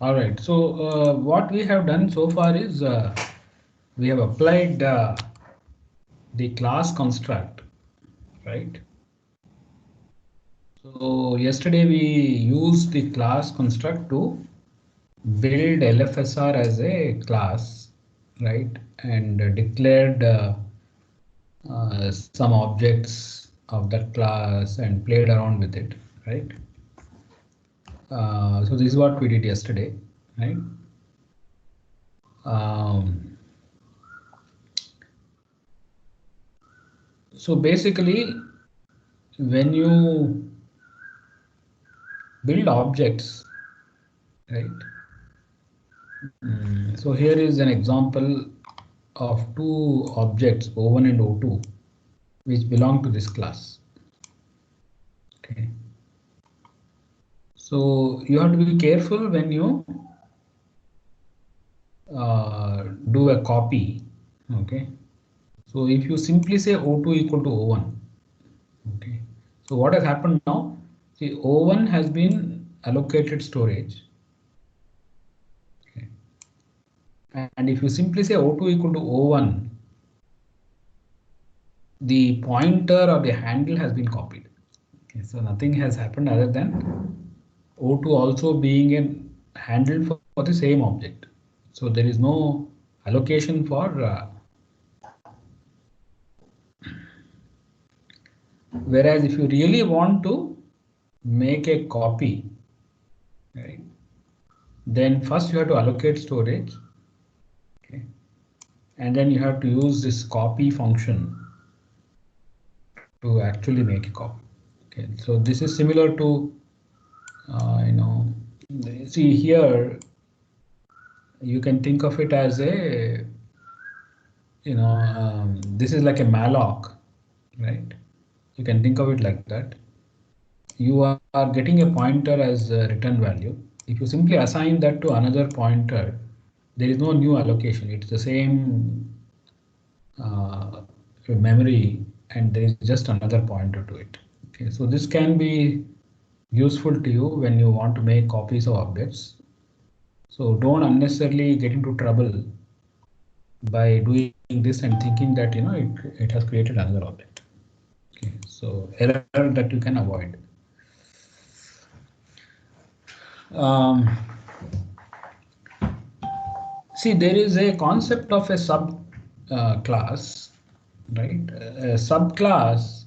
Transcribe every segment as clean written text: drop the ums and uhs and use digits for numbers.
All right. So what we have done so far is we have applied the class construct, right? So yesterday we used the class construct to build LFSR as a class, right? And declared some objects of that class and played around with it, right? So this is what we did yesterday, right? Um, so basically, when you build objects, right? So here is an example of two objects O1 and O2 which belong to this class. Okay. So you have to be careful when you do a copy. Okay. So if you simply say O2 equal to O1, okay. So what has happened now? See, O1 has been allocated storage. Okay. And if you simply say O2 equal to O1, the pointer or the handle has been copied. Okay, so nothing has happened other than O2 also being a handle for the same object. So there is no allocation for whereas if you really want to make a copy, right, then first you have to allocate storage, okay, and then you have to use this copy function to actually make a copy. Okay, so this is similar to see here you can think of it as a this is like a malloc, right? You can think of it like that. You are getting a pointer as a return value. If you simply assign that to another pointer, there is no new allocation. It's the same memory and there is just another pointer to it. Okay, so this can be useful to you when you want to make copies of objects. So don't unnecessarily get into trouble by doing this and thinking that it has created another object. Okay, so error that you can avoid. Um, See, there is a concept of a sub class, right? A subclass.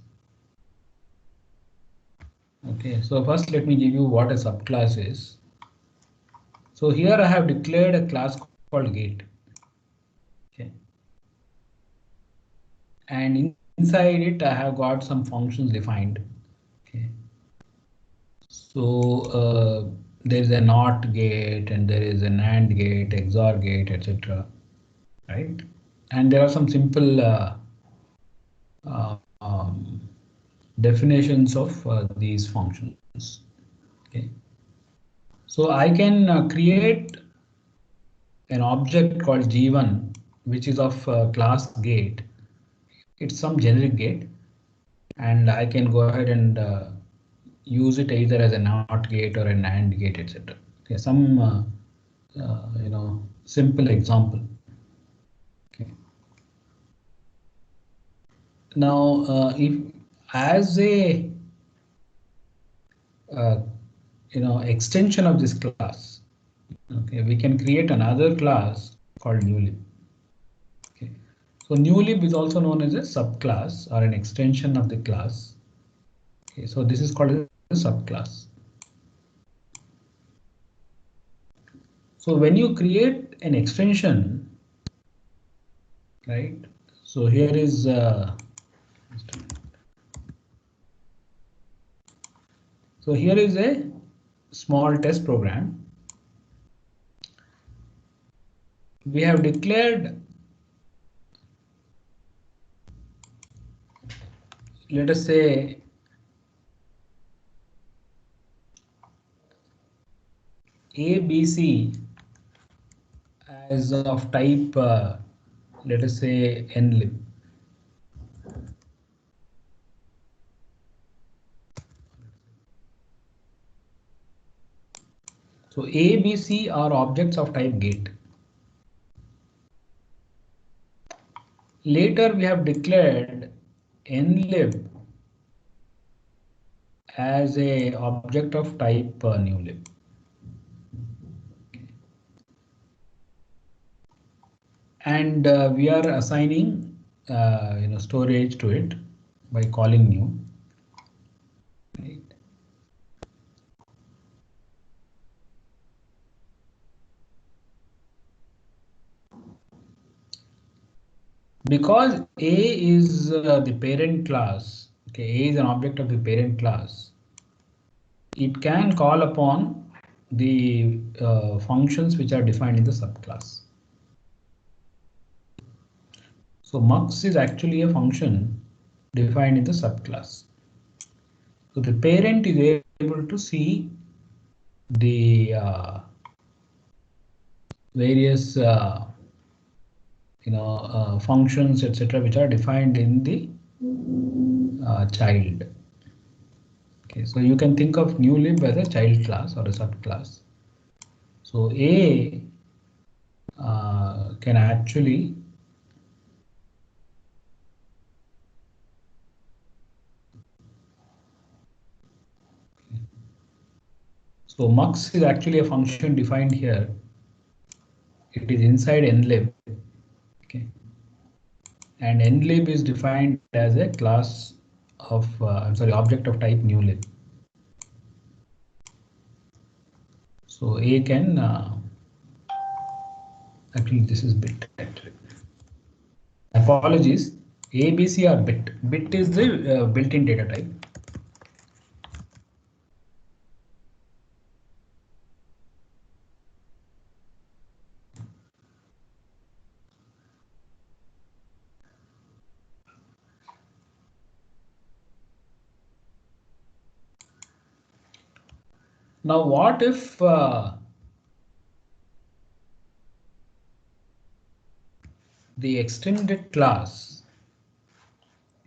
Okay, so first let me give you what a subclass is. So here I have declared a class called gate. Okay, and inside it I have got some functions defined. Okay, so there is a NOT gate and there is an AND gate, XOR gate, etc. Right, and there are some simple uh, um, definitions of these functions. Okay, so I can create an object called G1, which is of class gate. It's some generic gate, and I can go ahead and use it either as a NOT gate or an AND gate, etc. Okay, some simple example. Okay. Now, if as a uh, extension of this class, okay, we can create another class called newlib. Okay, so newlib is also known as a subclass or an extension of the class. Okay, so this is called a subclass. So when you create an extension, right? So here is a small test program. We have declared, let us say, ABC as of type, let us say nlib. So A, B, C are objects of type GATE. Later we have declared nlib as a object of type newlib. And we are assigning storage to it by calling new. Right. Because A is the parent class, okay, A is an object of the parent class, it can call upon the functions which are defined in the subclass. So mux is actually a function defined in the subclass. So the parent is able to see the various functions, etc., which are defined in the child. Okay, so you can think of newlib as a child class or a subclass. So A can actually so mux is actually a function defined here. It is inside nlib. Okay, and nlib is defined as a class of object of type newlib. So A can actually this is bit. Apologies. A, B, C are bit. Bit is the built-in data type. Now, what if the extended class,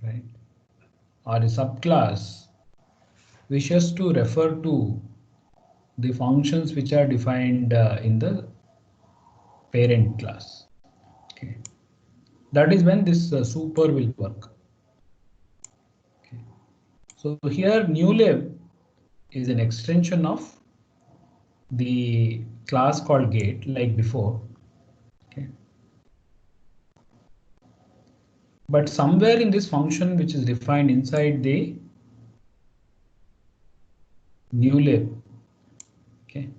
right, or a subclass wishes to refer to the functions which are defined in the parent class? Okay, that is when this super will work. Okay. So here newlib is an extension of the class called gate, like before. Okay. But somewhere in this function which is defined inside the newlib, okay,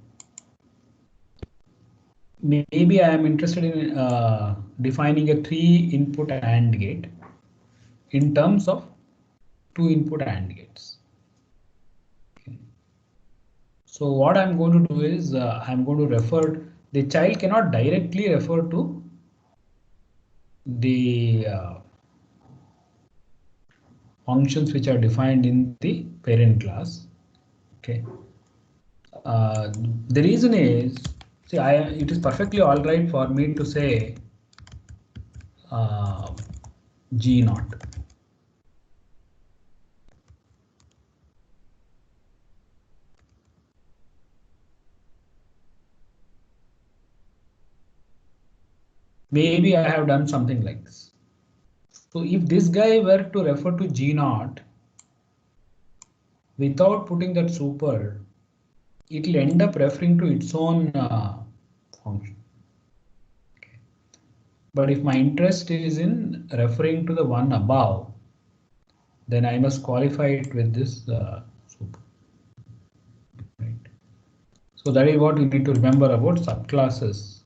maybe I am interested in defining a 3-input AND gate in terms of 2-input AND gates. Okay. So what I'm going to do is I'm going to refer, the child cannot directly refer to the functions which are defined in the parent class. Okay. The reason is, see, it is perfectly all right for me to say G naught. Maybe I have done something like this. So if this guy were to refer to G naught without putting that super, it will end up referring to its own function. Okay. But if my interest is in referring to the one above, then I must qualify it with this super. Right. So that is what you need to remember about subclasses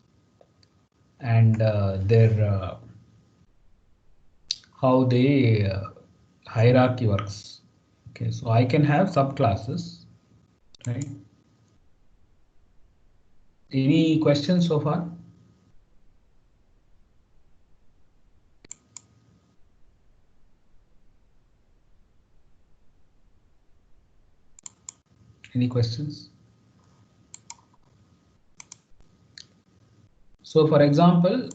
and their how the hierarchy works. Okay, so I can have subclasses, right? Any questions so far? Any questions? So for example,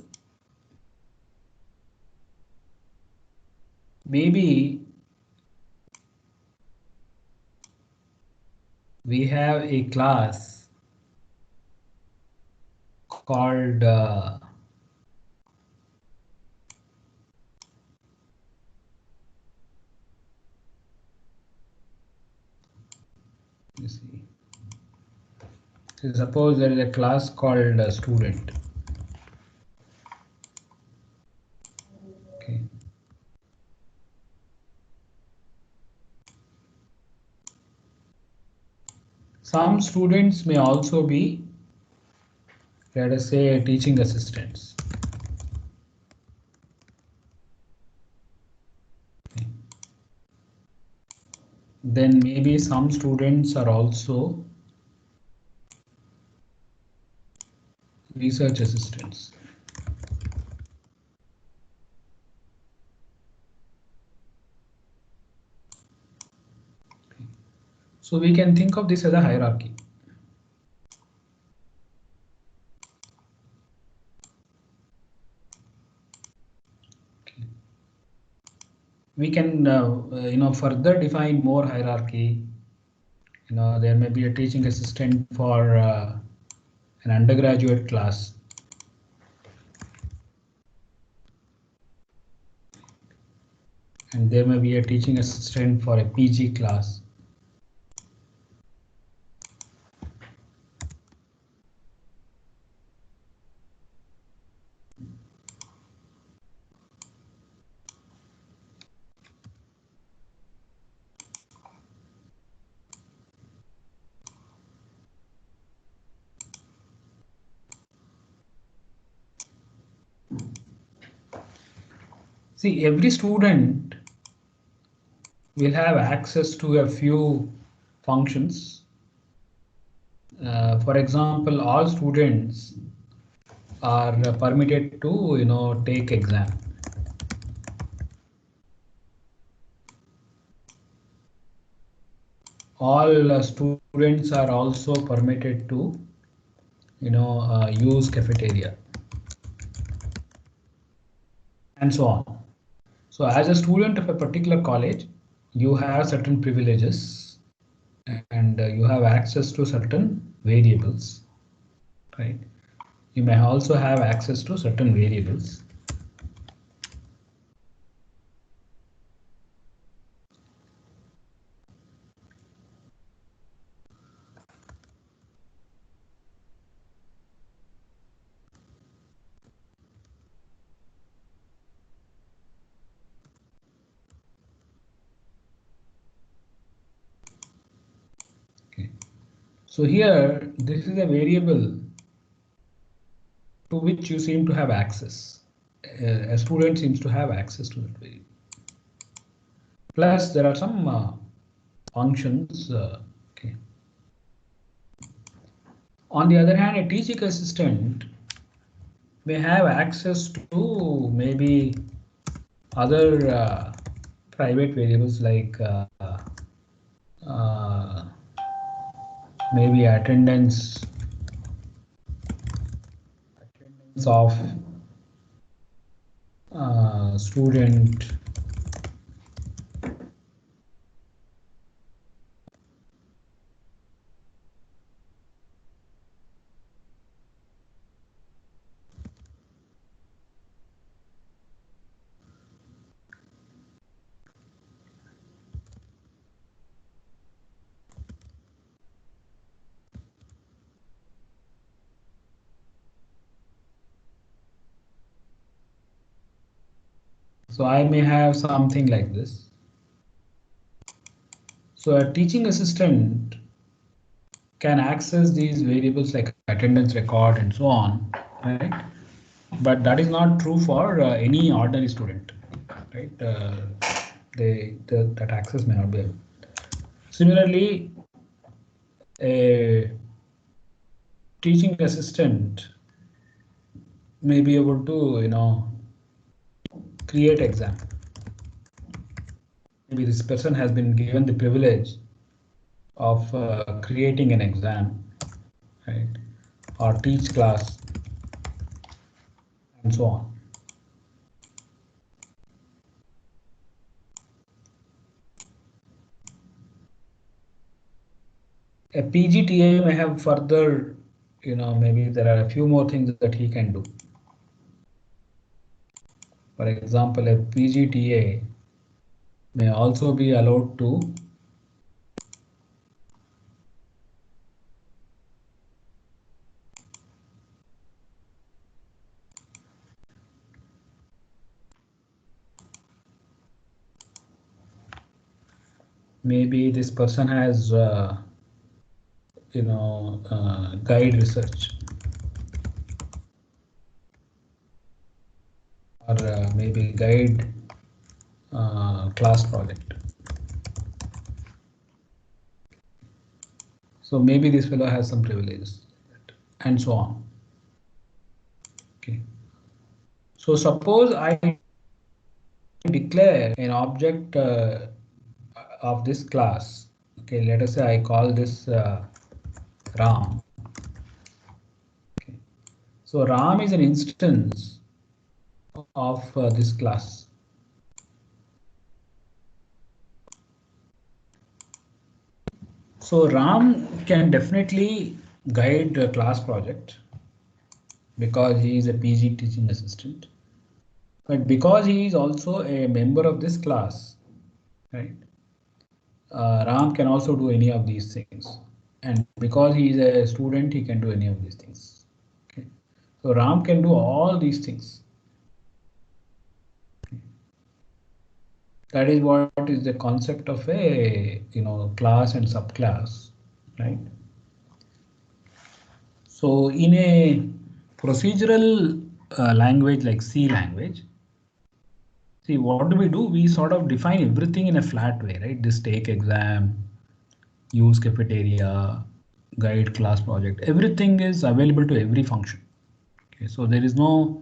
maybe we have a class called you see. So suppose there is a class called student. Okay. Some students may also be, let us say, teaching assistants. Okay. Then maybe some students are also research assistants. Okay. So we can think of this as a hierarchy. Okay. We can further define more hierarchy. There may be a teaching assistant for an undergraduate class. And there may be a teaching assistant for a PG class. See, every student will have access to a few functions. For example, all students are permitted to take exam. All students are also permitted to use cafeteria and so on. So as a student of a particular college, you have certain privileges and you have access to certain variables, right? You may also have access to certain variables. Okay. So here, this is a variable to which you seem to have access. A student seems to have access to that variable. Plus, there are some functions. Okay. On the other hand, a teaching assistant may have access to maybe other private variables like uh, maybe attendance of student. So I may have something like this. So a teaching assistant can access these variables like attendance record and so on, right? But that is not true for any ordinary student, right? That access may not be able. Similarly, a teaching assistant may be able to create exam. Maybe this person has been given the privilege of creating an exam, right? Or teach class and so on. A PGTA may have further maybe there are a few more things that he can do. For example, a PGTA may also be allowed to maybe this person has guide research, or maybe guide class project. So maybe this fellow has some privileges and so on. Okay. So suppose I declare an object of this class. Okay, let us say I call this Ram. Okay. So Ram is an instance of this class. So Ram can definitely guide a class project because he is a PG teaching assistant. But because he is also a member of this class, right? Ram can also do any of these things. And because he is a student, he can do any of these things. Okay. So Ram can do all these things. That is what is the concept of a class and subclass, right? So in a procedural language like C language, see what do? We sort of define everything in a flat way, right? This take exam, use cafeteria, guide class project, everything is available to every function. Okay, so there is no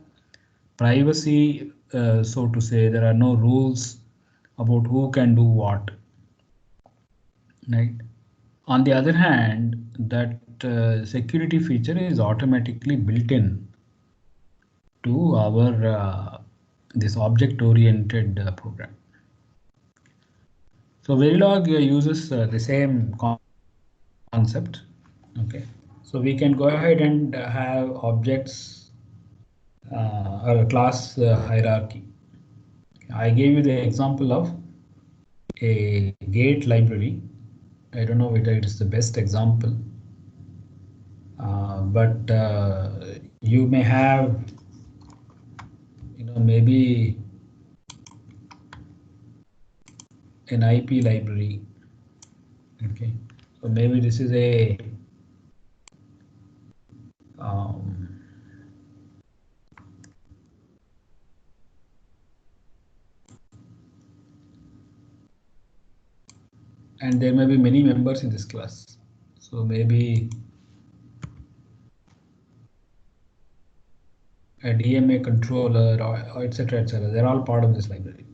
privacy, so to say. There are no rules about who can do what, right? On the other hand, that security feature is automatically built in to our this object-oriented program. So Verilog uses the same concept. Okay, so we can go ahead and have objects or a class hierarchy. I gave you the example of a gate library. I don't know whether it is the best example, but you may have, maybe an IP library. Okay, so maybe this is a and there may be many members in this class. So maybe a DMA controller or etc. etc. They're all part of this library.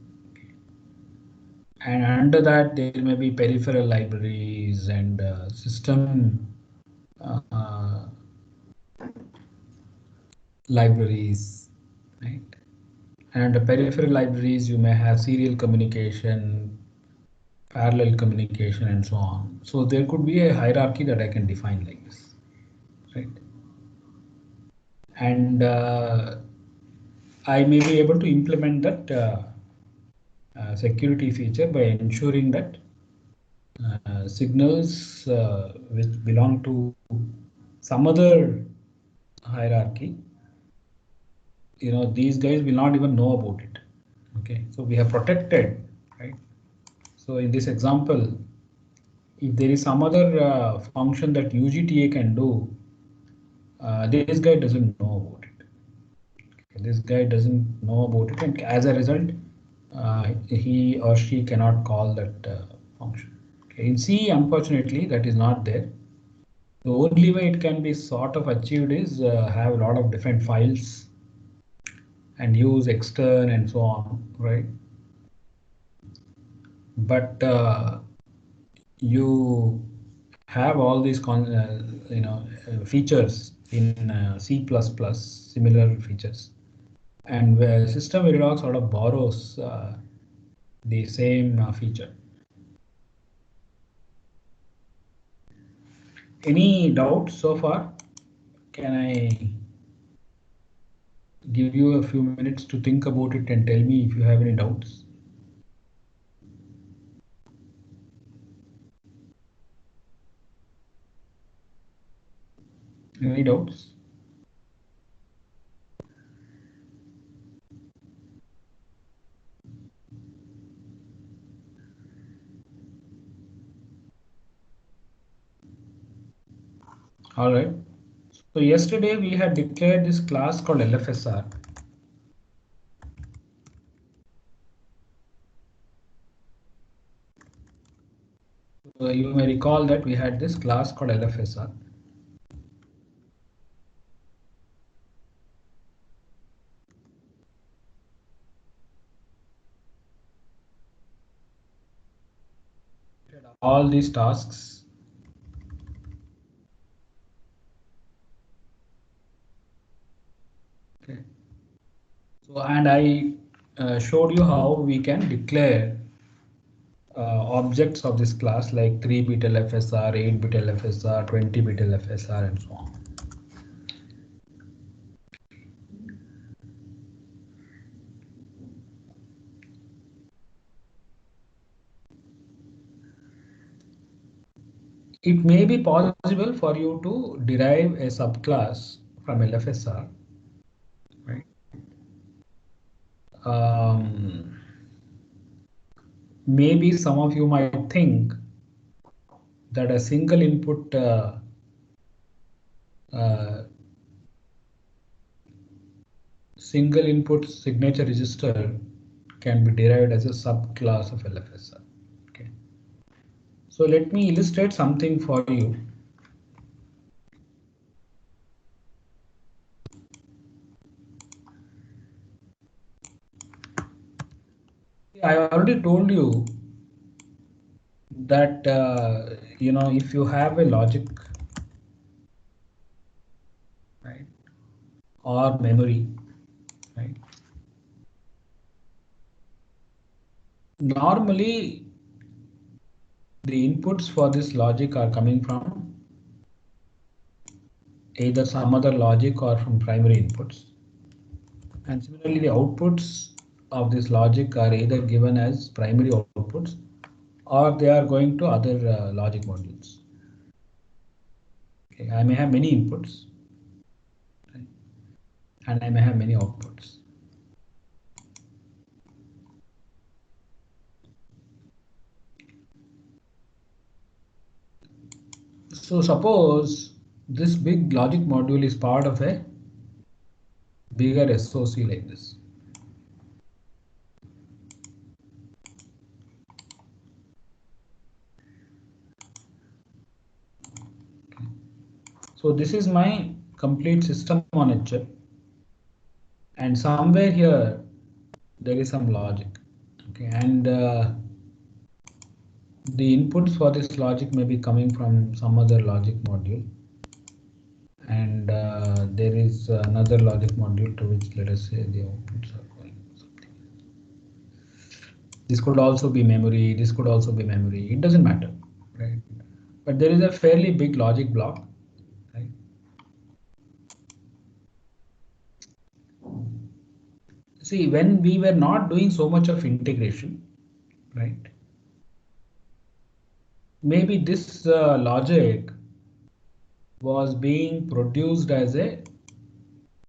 And under that, there may be peripheral libraries and system libraries, right? And under peripheral libraries, you may have serial communication, parallel communication, and so on. So there could be a hierarchy that I can define like this, right? And I may be able to implement that security feature by ensuring that signals which belong to some other hierarchy, these guys will not even know about it. Okay, so we have protected, right? So in this example, if there is some other function that UGTA can do, this guy doesn't know about it. Okay, this guy doesn't know about it, and as a result, he or she cannot call that function. Okay, in C, unfortunately, that is not there. The only way it can be sort of achieved is have a lot of different files and use extern and so on, right? But you have all these features in C++, similar features, and where System Verilog sort of borrows the same feature. Any doubts so far? can I give you a few minutes to think about it and tell me if you have any doubts? Any doubts? All right. So yesterday we had declared this class called LFSR. You may recall that we had this class called LFSR. All these tasks. Okay. So, and I showed you how we can declare objects of this class like 3-bit LFSR, 8-bit LFSR, 20-bit LFSR, and so on. It may be possible for you to derive a subclass from LFSR, right? Maybe some of you might think that a single input signature register can be derived as a subclass of LFSR. Okay. So let me illustrate something for you. I already told you that if you have a logic, right, or memory, right, normally the inputs for this logic are coming from either some other logic or from primary inputs, and similarly the outputs of this logic are either given as primary outputs or they are going to other logic modules. Okay, I may have many inputs, right, and I may have many outputs. So suppose this big logic module is part of a bigger SOC like this. Okay. So this is my complete system on a chip, and somewhere here there is some logic. Okay, and the inputs for this logic may be coming from some other logic module, and there is another logic module to which, let us say, the outputs are going something. This could also be memory, this could also be memory, it doesn't matter, right? But there is a fairly big logic block, right? See, when we were not doing so much of integration, right, maybe this logic was being produced as a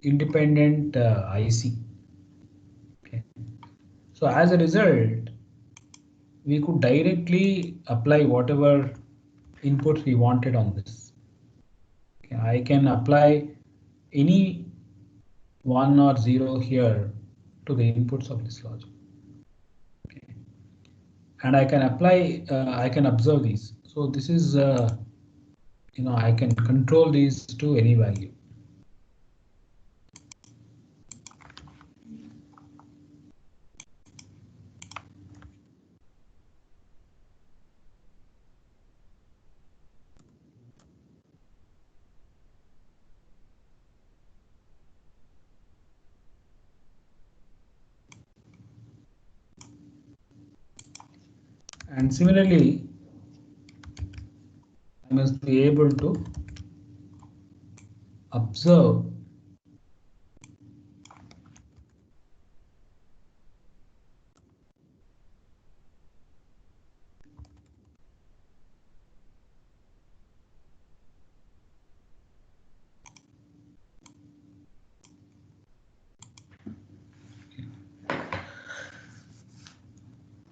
independent IC. Okay. So as a result, we could directly apply whatever inputs we wanted on this. Okay. I can apply any 1 or 0 here to the inputs of this logic. Okay. And I can apply, I can observe these. So this is, I can control these to any value. And similarly, I must be able to observe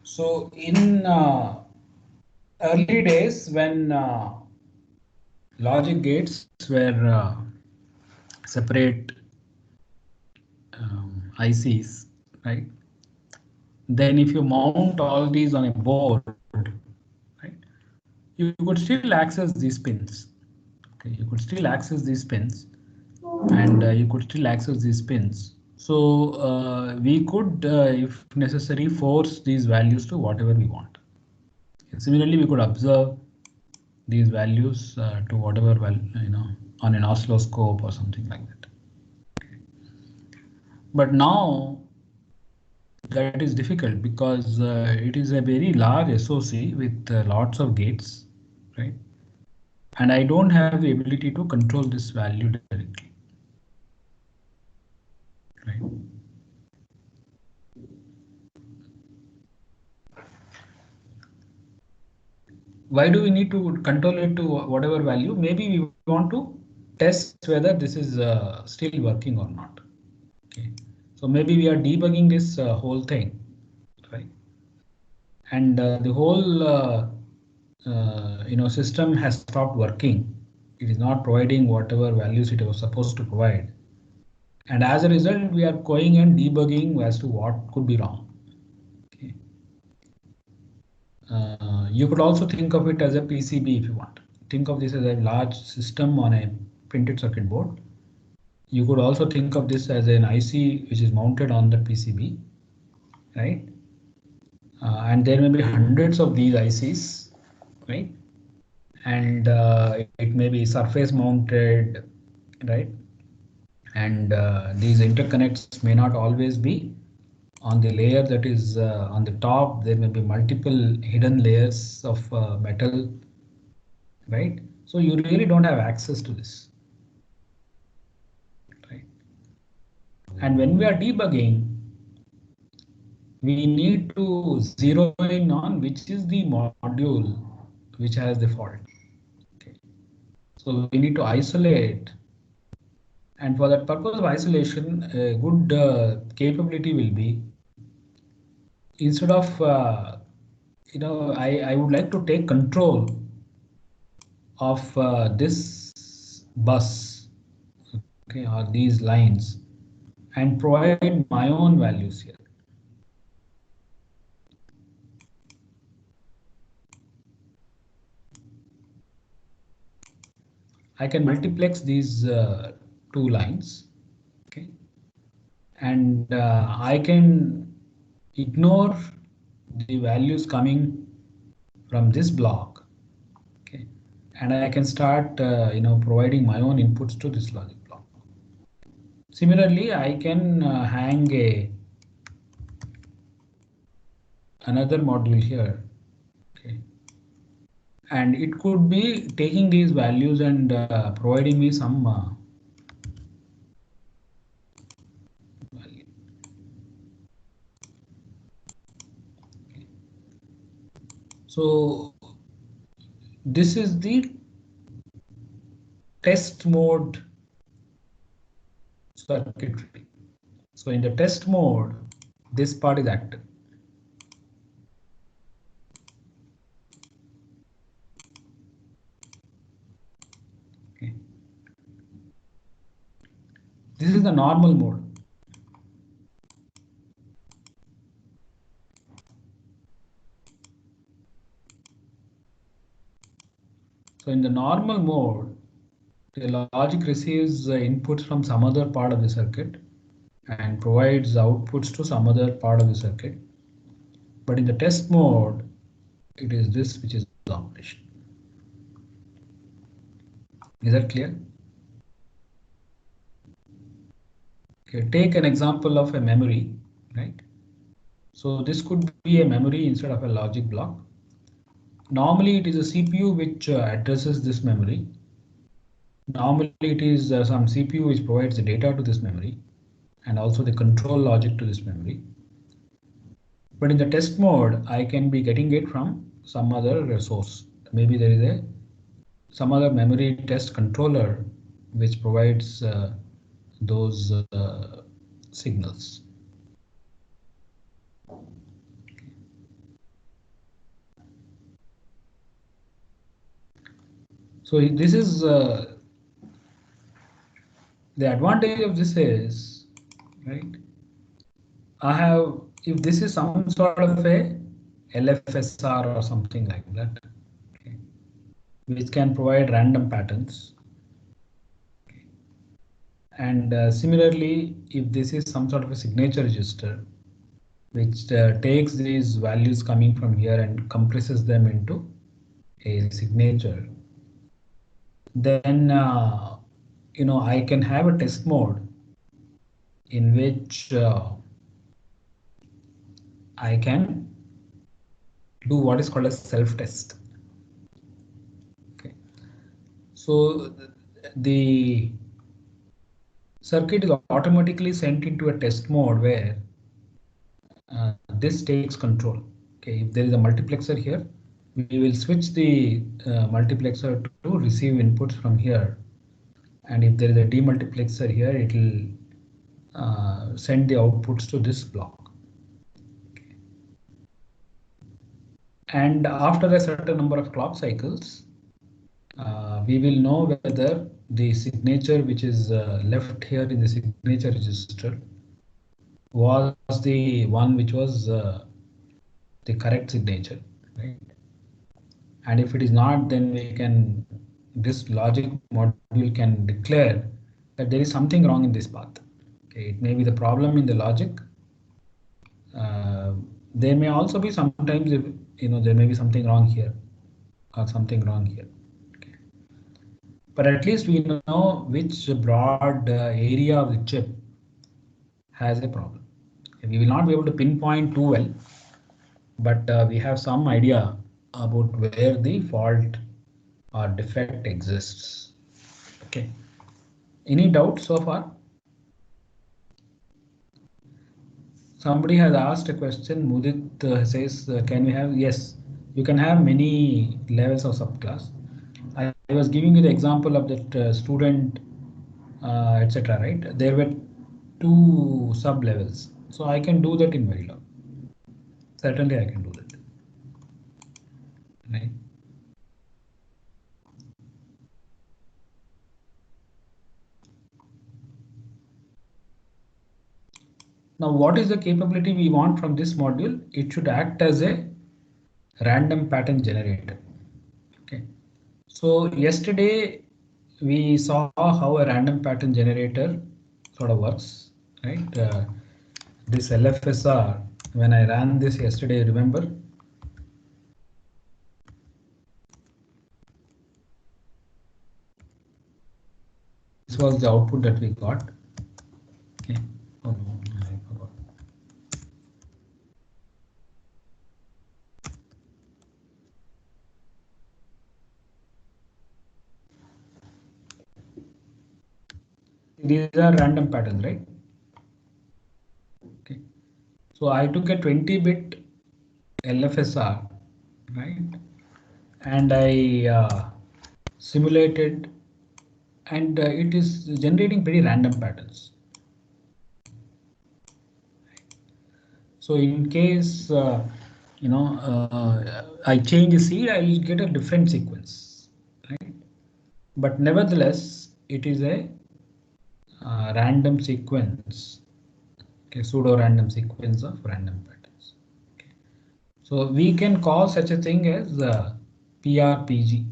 so in early days when logic gates were separate ICs, right? Then if you mount all these on a board, right, you could still access these pins. Okay, you could still access these pins, and you could still access these pins. So we could, if necessary, force these values to whatever we want. Similarly, we could observe these values to whatever on an oscilloscope or something like that. But now that is difficult because it is a very large SOC with lots of gates, right? And I don't have the ability to control this value directly, right? Why do we need to control it to whatever value? Maybe we want to test whether this is still working or not. Okay, so maybe we are debugging this whole thing, right? And the whole system has stopped working. It is not providing whatever values it was supposed to provide, and as a result, we are going and debugging as to what could be wrong. Okay. You could also think of it as a PCB if you want. Think of this as a large system on a printed circuit board. You could also think of this as an IC which is mounted on the PCB, right? And there may be hundreds of these ICs, right? And it may be surface mounted, right? And these interconnects may not always be on the layer that is on the top. There may be multiple hidden layers of metal, right? So you really don't have access to this, right? And when we are debugging, we need to zero in on which is the module which has the fault. Okay. So we need to isolate, and for that purpose of isolation, a good capability will be, instead of I would like to take control of this bus, okay, or these lines, and provide my own values here. I can multiplex these two lines, okay, and I can ignore the values coming from this block, okay, and I can start providing my own inputs to this logic block. Similarly, I can hang another module here, okay, and it could be taking these values and providing me some value. Okay. So this is the test mode circuitry. So in the test mode, this part is active. Okay. This is the normal mode. So in the normal mode, the logic receives inputs from some other part of the circuit and provides outputs to some other part of the circuit. But in the test mode, it is this which is the operation. Is that clear? Okay, take an example of a memory, right? So this could be a memory instead of a logic block. Normally, it is a CPU which addresses this memory. Normally it is some CPU which provides the data to this memory and also the control logic to this memory. But in the test mode, I can be getting it from some other resource. Maybe there is some other memory test controller which provides those signals. So this is the advantage of this is, right? I have, if this is some sort of a LFSR or something like that, okay, which can provide random patterns. And similarly, if this is some sort of a signature register, which takes these values coming from here and compresses them into a signature, then I can have a test mode in which I can do what is called a self-test. Okay, so the circuit is automatically sent into a test mode where this takes control. Okay, if there is a multiplexer here, we will switch the multiplexer to receive inputs from here. And if there is a demultiplexer here, it will send the outputs to this block. Okay. And after a certain number of clock cycles, we will know whether the signature which is left here in the signature register was the one which was the correct signature, right? And if it is not, then this logic module can declare that there is something wrong in this path. Okay, it may be the problem in the logic. There may also be sometimes, there may be something wrong here or something wrong here. Okay. But at least we know which broad area of the chip has a problem. Okay, we will not be able to pinpoint too well, but we have some idea about where the fault or defect exists. Okay. Any doubts so far? Somebody has asked a question. Mudit says, can we have? Yes, you can have many levels of subclass. I was giving you the example of that student, etc. Right? There were 2 sub levels, so I can do that in Verilog. Certainly, I can do that. Right? Now, what is the capability we want from this module? It should act as a random pattern generator. Okay. So yesterday we saw how a random pattern generator sort of works, right? This LFSR, when I ran this yesterday, remember? This was the output that we got. Okay. Oh, no, I forgot. These are random patterns, right? Okay. So I took a 20-bit LFSR, right? And I simulated, and it is generating pretty random patterns. So in case I change the seed, I will get a different sequence, right? But nevertheless, it is a random sequence, okay, pseudo random sequence of random patterns. Okay. So we can call such a thing as PRPG.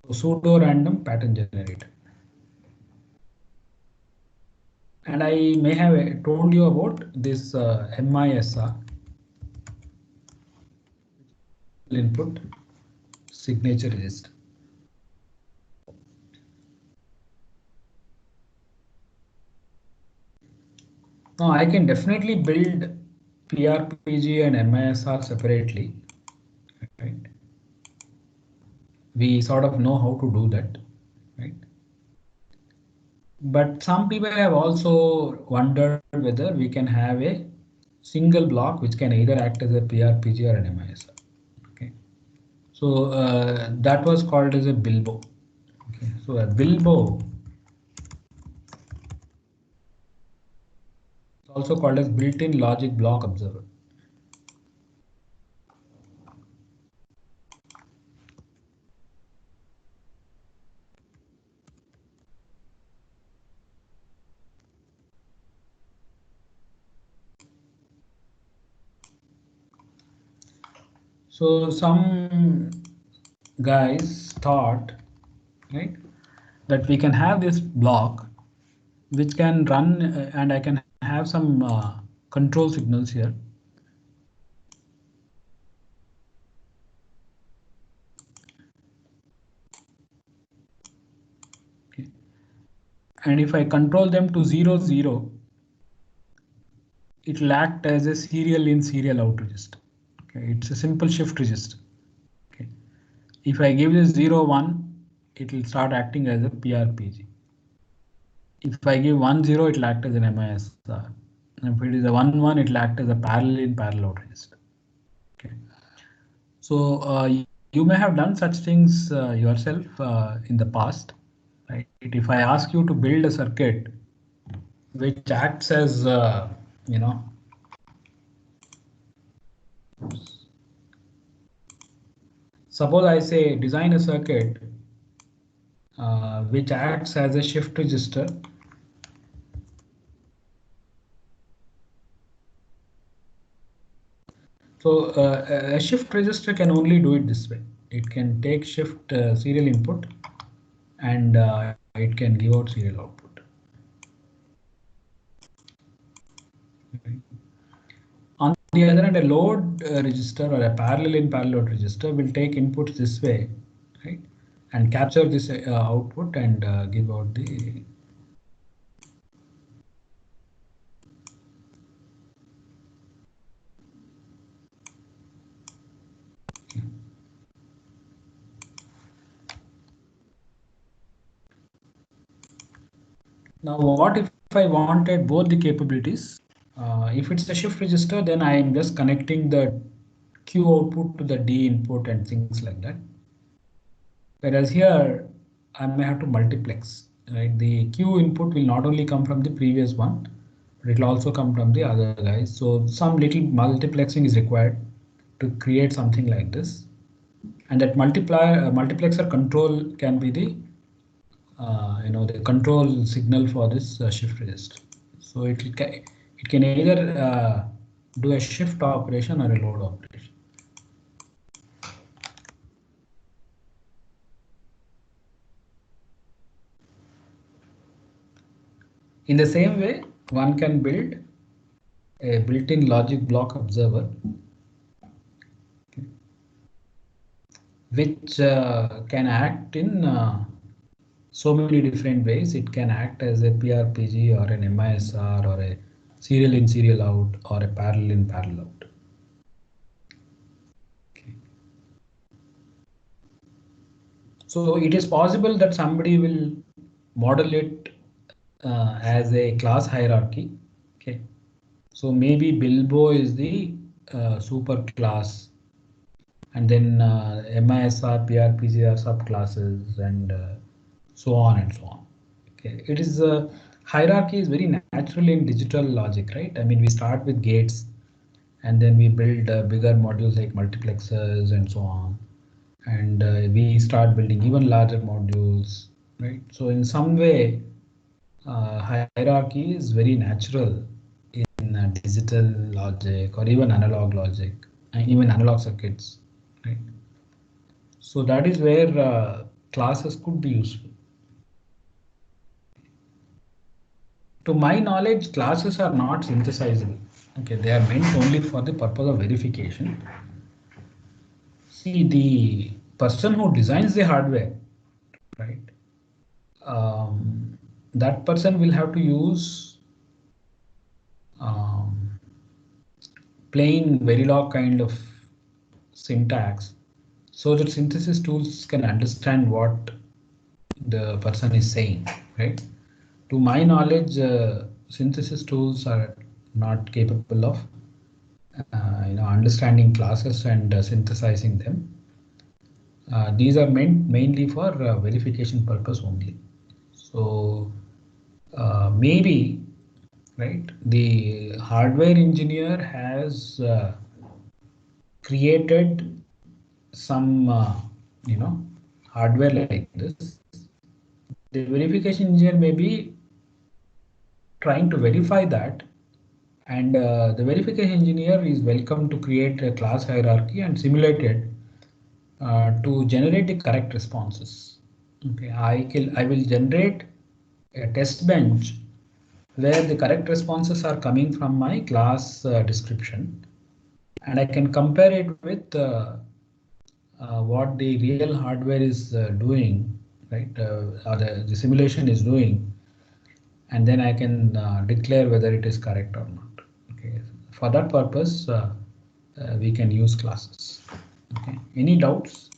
So pseudo random pattern generator. And I may have told you about this MISR input signature register. Now I can definitely build PRPG and MISR separately. right? We sort of know how to do that, right? But some people have also wondered whether we can have a single block which can either act as a PRPG or an MISR. Okay, so that was called as a Bilbo. Okay, so a Bilbo is also called as built-in logic block observer. So some guys thought, right, that we can have this block which can run and I can have some control signals here. Okay. And if I control them to 0, 0, it will act as a serial in, serial out register. Okay. It's a simple shift register. Okay. If I give this 0, 1, it will start acting as a PRPG. If I give 1, 0, it will act as an MISR. And if it is a 1, 1, it will act as a parallel in, parallel out register. Okay. So you may have done such things yourself in the past, right? If I ask you to build a circuit which acts as, you know, suppose I say design a circuit which acts as a shift register. So a shift register can only do it this way. It can take shift serial input and it can give out serial output. Okay. On the other hand, a load register or a parallel in, parallel out register will take inputs this way, right, and capture this output and give out the Now, what if I wanted both the capabilities? If it's a shift register, then I am just connecting the Q output to the D input and things like that. Whereas here, I may have to multiplex, right? The Q input will not only come from the previous one, but it will also come from the other guys. So some little multiplexing is required to create something like this. And that multiplexer control can be the the control signal for this shift register. So it can either do a shift operation or a load operation. In the same way, one can build a built-in logic block observer, which can act in so many different ways. It can act as a PRPG or an MISR or a serial in, serial out or a parallel in, parallel out. Okay. So it is possible that somebody will model it as a class hierarchy. Okay, so maybe Bilbo is the super class, and then MISR, PRPG are subclasses, and so on and so on. Okay, it is hierarchy is very natural in digital logic, right? I mean, we start with gates, and then we build bigger modules like multiplexers and so on, and we start building even larger modules, right? So in some way, hierarchy is very natural in digital logic or even analog logic and even analog circuits, right? So that is where classes could be useful. To my knowledge, classes are not synthesizable. Okay, they are meant only for the purpose of verification. See, the person who designs the hardware, right? That person will have to use plain Verilog kind of syntax so that synthesis tools can understand what the person is saying, right? To my knowledge, synthesis tools are not capable of understanding classes and synthesizing them. These are meant mainly for verification purpose only. So maybe, right, the hardware engineer has created some hardware like this. The verification engineer may be trying to verify that, and the verification engineer is welcome to create a class hierarchy and simulate it to generate the correct responses. Okay, I will generate a test bench where the correct responses are coming from my class description, and I can compare it with what the real hardware is doing, right? Or the simulation is doing, and then I can declare whether it is correct or not. Okay, for that purpose, we can use classes. Okay, any doubts?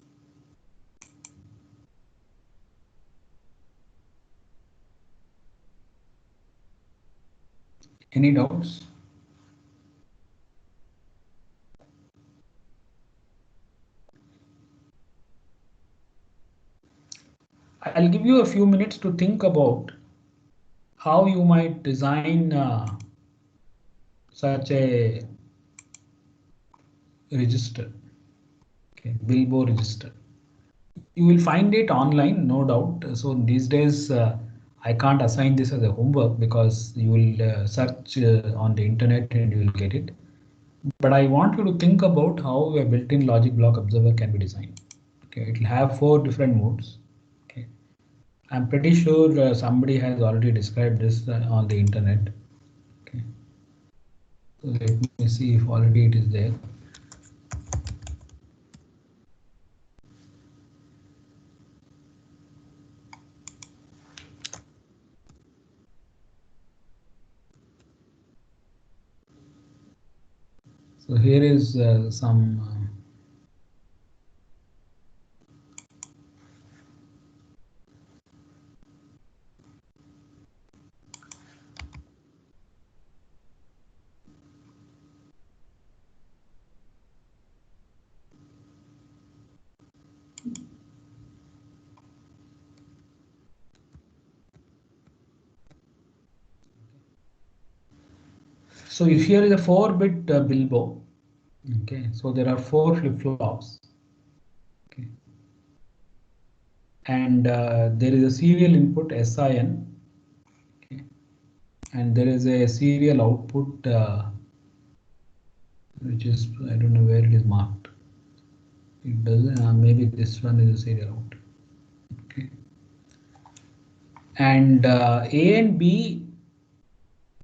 Any doubts? I'll give you a few minutes to think about how you might design such a register, okay, Bilbo register. You will find it online, no doubt. So these days, I can't assign this as a homework because you will search on the internet and you will get it. But I want you to think about how a built-in logic block observer can be designed. Okay, it will have 4 different modes. Okay, I'm pretty sure somebody has already described this on the internet. Okay, so let me see if already it is there. So here is some. So if here is a 4-bit Bilbo, okay, so there are 4 flip-flops, okay, and there is a serial input SIN, okay, and there is a serial output which is, I don't know where it is marked. It doesn't. Maybe this one is a serial out. Okay, and A and B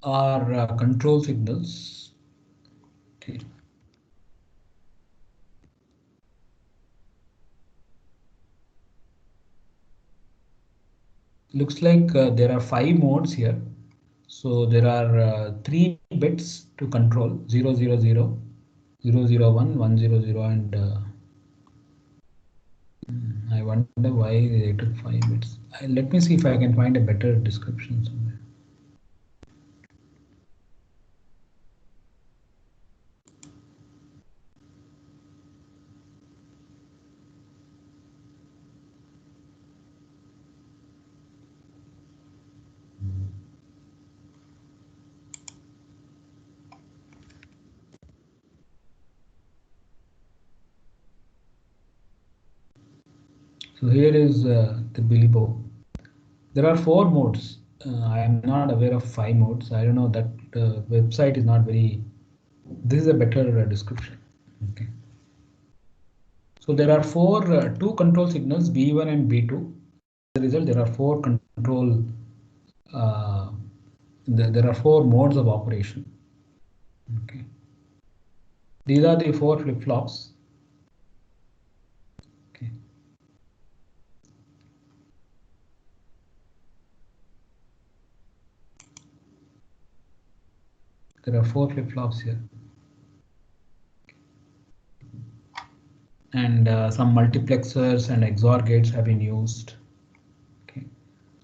are control signals. Okay. Looks like there are 5 modes here. So there are 3 bits to control 000, 001, 100, and I wonder why they took 5 bits. Let me see if I can find a better description somewhere. So here is the Bilbo. There are 4 modes. I am not aware of 5 modes. I don't know, that website is not very. This is a better description. Okay. So there are 2 control signals, B1 and B2. As a result, there are 4 control. Uh, there are 4 modes of operation. Okay. These are the 4 flip-flops. Okay. There are 4 flip-flops here. and some multiplexers and XOR gates have been used. Okay.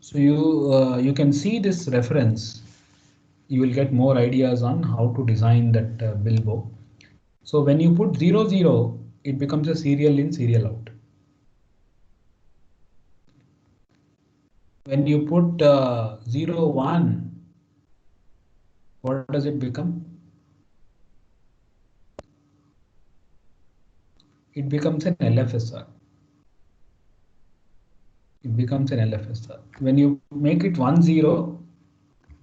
So you can see this reference. You will get more ideas on how to design that Bilbo. So when you put 0, 0, it becomes a serial in, serial out. When you put 0, 1, what does it become? It becomes an LFSR. It becomes an LFSR. When you make it 1, 0,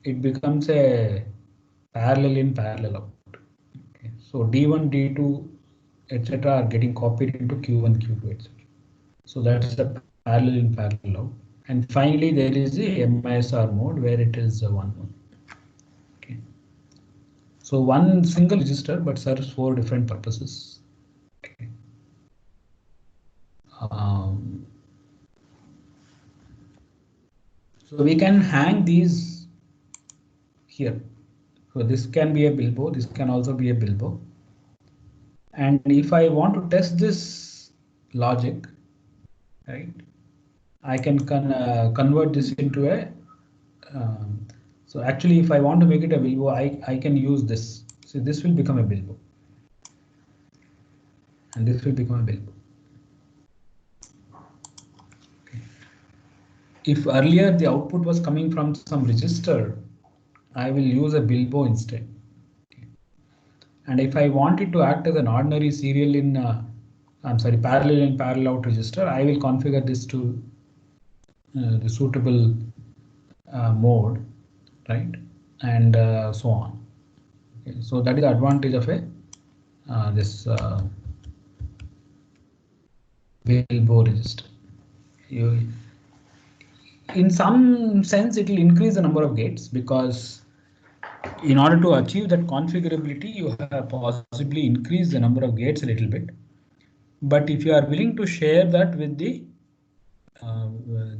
it becomes a parallel in, parallel out. Okay. So D1, D2, etc. are getting copied into Q1, Q2, etc. So that's the parallel in, parallel out. And finally, there is the MISR mode where it is 1, 1. Okay. So one single register but serves 4 different purposes. Okay. So we can hang these here. So this can be a Bilbo, this can also be a Bilbo. And if I want to test this logic, right, I can convert this into a, so actually if I want to make it a Bilbo, I can use this. So this will become a Bilbo. And this will become a Bilbo. Okay. If earlier the output was coming from some register, I will use a Bilbo instead. Okay. And if I want it to act as an ordinary serial in, parallel in, parallel out register, I will configure this to the suitable mode, right? And so on. Okay. So that is the advantage of a this Bilbo register. In some sense, it will increase the number of gates because in order to achieve that configurability, you have possibly increased the number of gates a little bit. But if you are willing to share that with the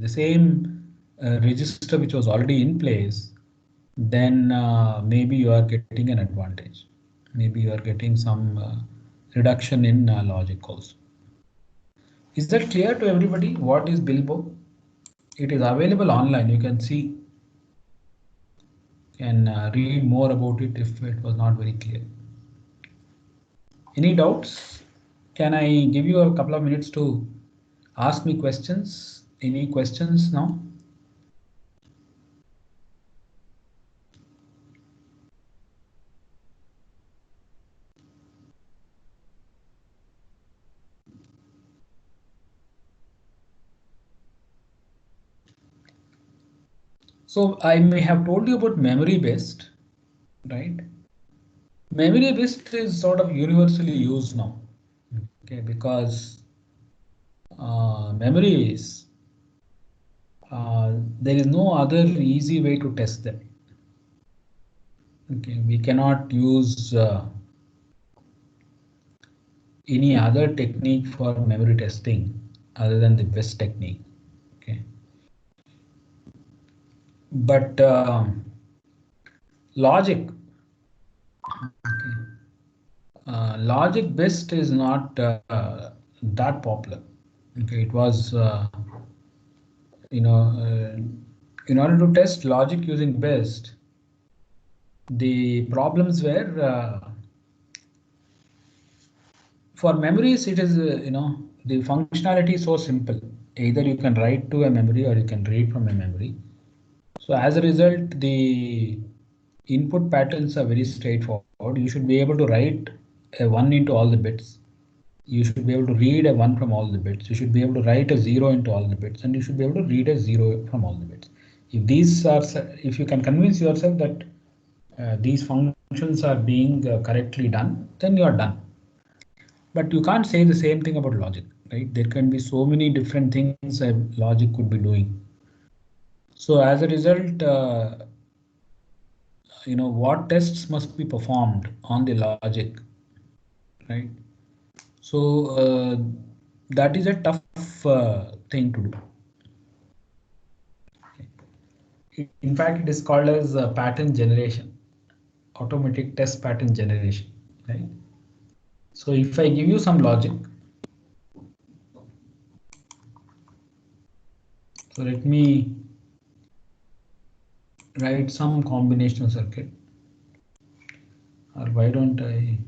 same register which was already in place, then maybe you are getting an advantage. Maybe you are getting some reduction in logic also. Is that clear to everybody? What is Bilbo? It is available online. You can see and read more about it if it was not very clear. Any doubts? Can I give you a couple of minutes to ask me questions? Any questions now? So I may have told you about memory based, right? Memory based is sort of universally used now, okay, because memories, there is no other easy way to test them. Okay, we cannot use any other technique for memory testing other than the best technique. Okay, but logic, okay, logic best is not that popular. Okay, it was in order to test logic using best, the problems were for memories. It is the functionality is so simple. Either you can write to a memory or you can read from a memory. So as a result, the input patterns are very straightforward. You should be able to write a 1 into all the bits. You should be able to read a 1 from all the bits. You should be able to write a 0 into all the bits, and you should be able to read a 0 from all the bits. If these are, if you can convince yourself that these functions are being correctly done, then you are done. But you can't say the same thing about logic, right? There can be so many different things that logic could be doing. So as a result, what tests must be performed on the logic, right? So that is a tough thing to do. In fact, it is called as pattern generation, automatic test pattern generation, right? So if I give you some logic, So let me write some combinational circuit, or why don't I?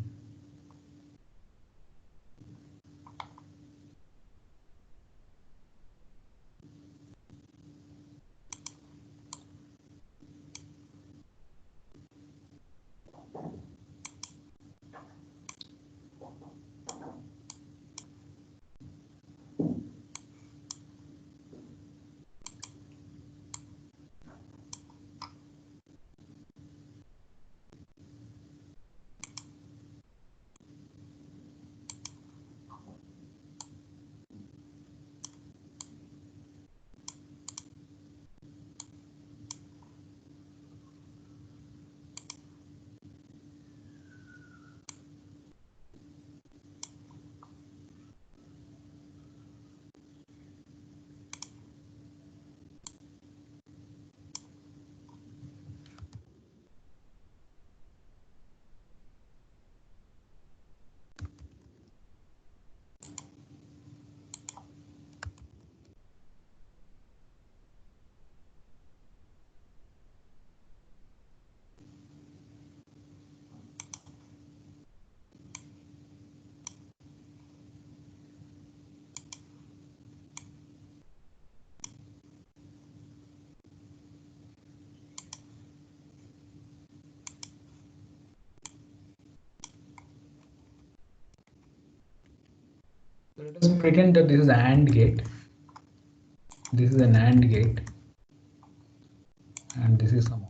So let us pretend that this is an AND gate. This is an AND gate, and this is some.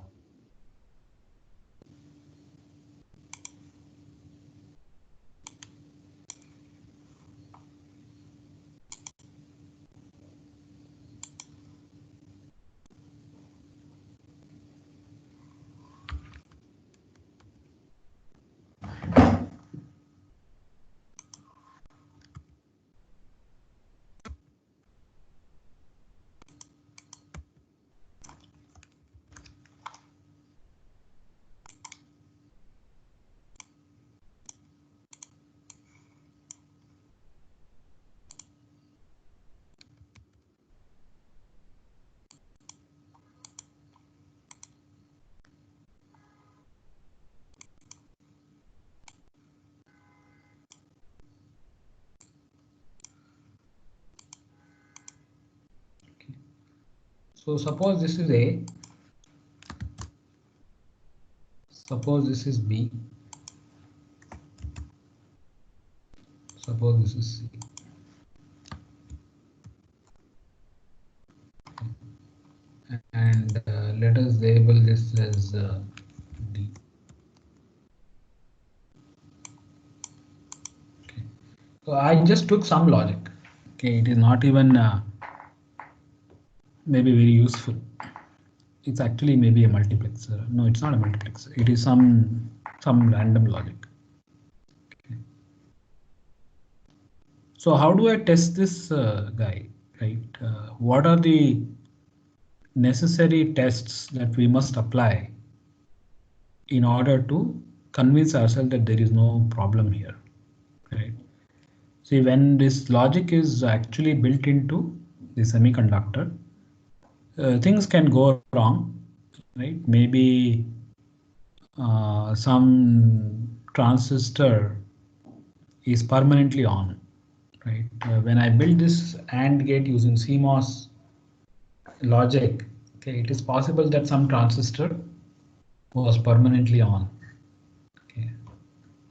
So suppose this is A, suppose this is B, suppose this is C. And let us label this as D. Okay. So I just took some logic. Okay, it is not even maybe very useful. It's actually maybe a multiplexer. No, it's not a multiplexer. It is some random logic. Okay. So how do I test this guy? Right? What are the necessary tests that we must apply in order to convince ourselves that there is no problem here? Right? See, when this logic is actually built into the semiconductor, things can go wrong, right? Maybe some transistor is permanently on, right? When I build this AND gate using CMOS logic, okay, it is possible that some transistor was permanently on, okay,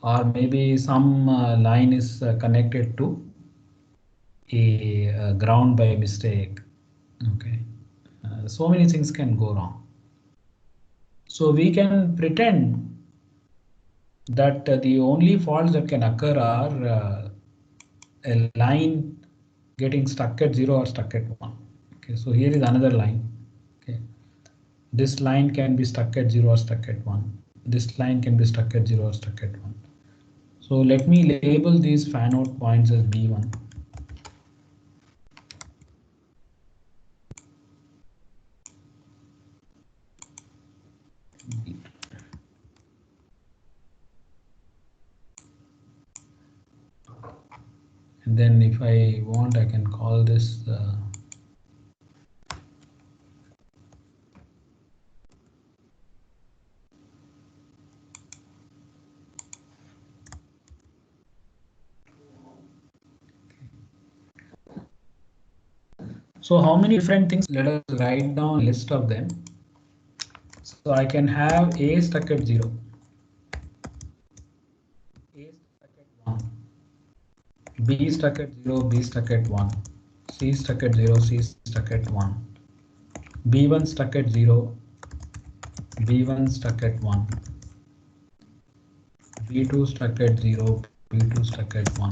or maybe some line is connected to a ground by mistake, okay. So many things can go wrong. So we can pretend that the only faults that can occur are a line getting stuck at 0 or stuck at 1. Okay, so here is another line. Okay, this line can be stuck at 0 or stuck at 1. This line can be stuck at 0 or stuck at 1. So let me label these fan out points as B1. And then if I want, I can call this So how many different things? Let us write down a list of them. So I can have A stuck at 0, A stuck at 1, B stuck at 0, B stuck at 1, C stuck at 0, C stuck at 1, B1 stuck at 0, B1 stuck at 1, B2 stuck at 0, B2 stuck at 1,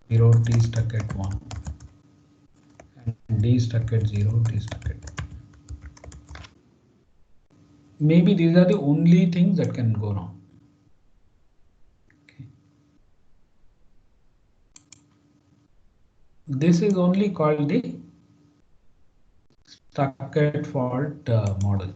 0, T stuck at 1, and D stuck at 0, D stuck at 1. Maybe these are the only things that can go wrong. Okay. This is only called the stuck at fault model.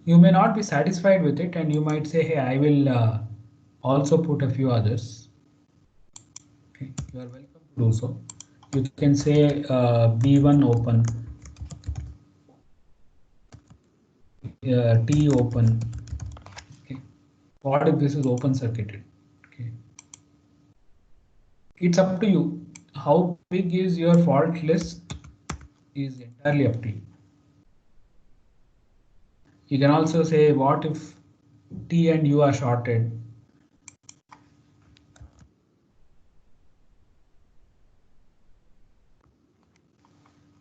You may not be satisfied with it, and you might say, hey, I will also put a few others. Okay, you are welcome to do so. You can say B1 open, T open. Okay. What if this is open circuited? Okay. It's up to you. How big is your fault list is entirely up to you. You can also say, what if T and U are shorted?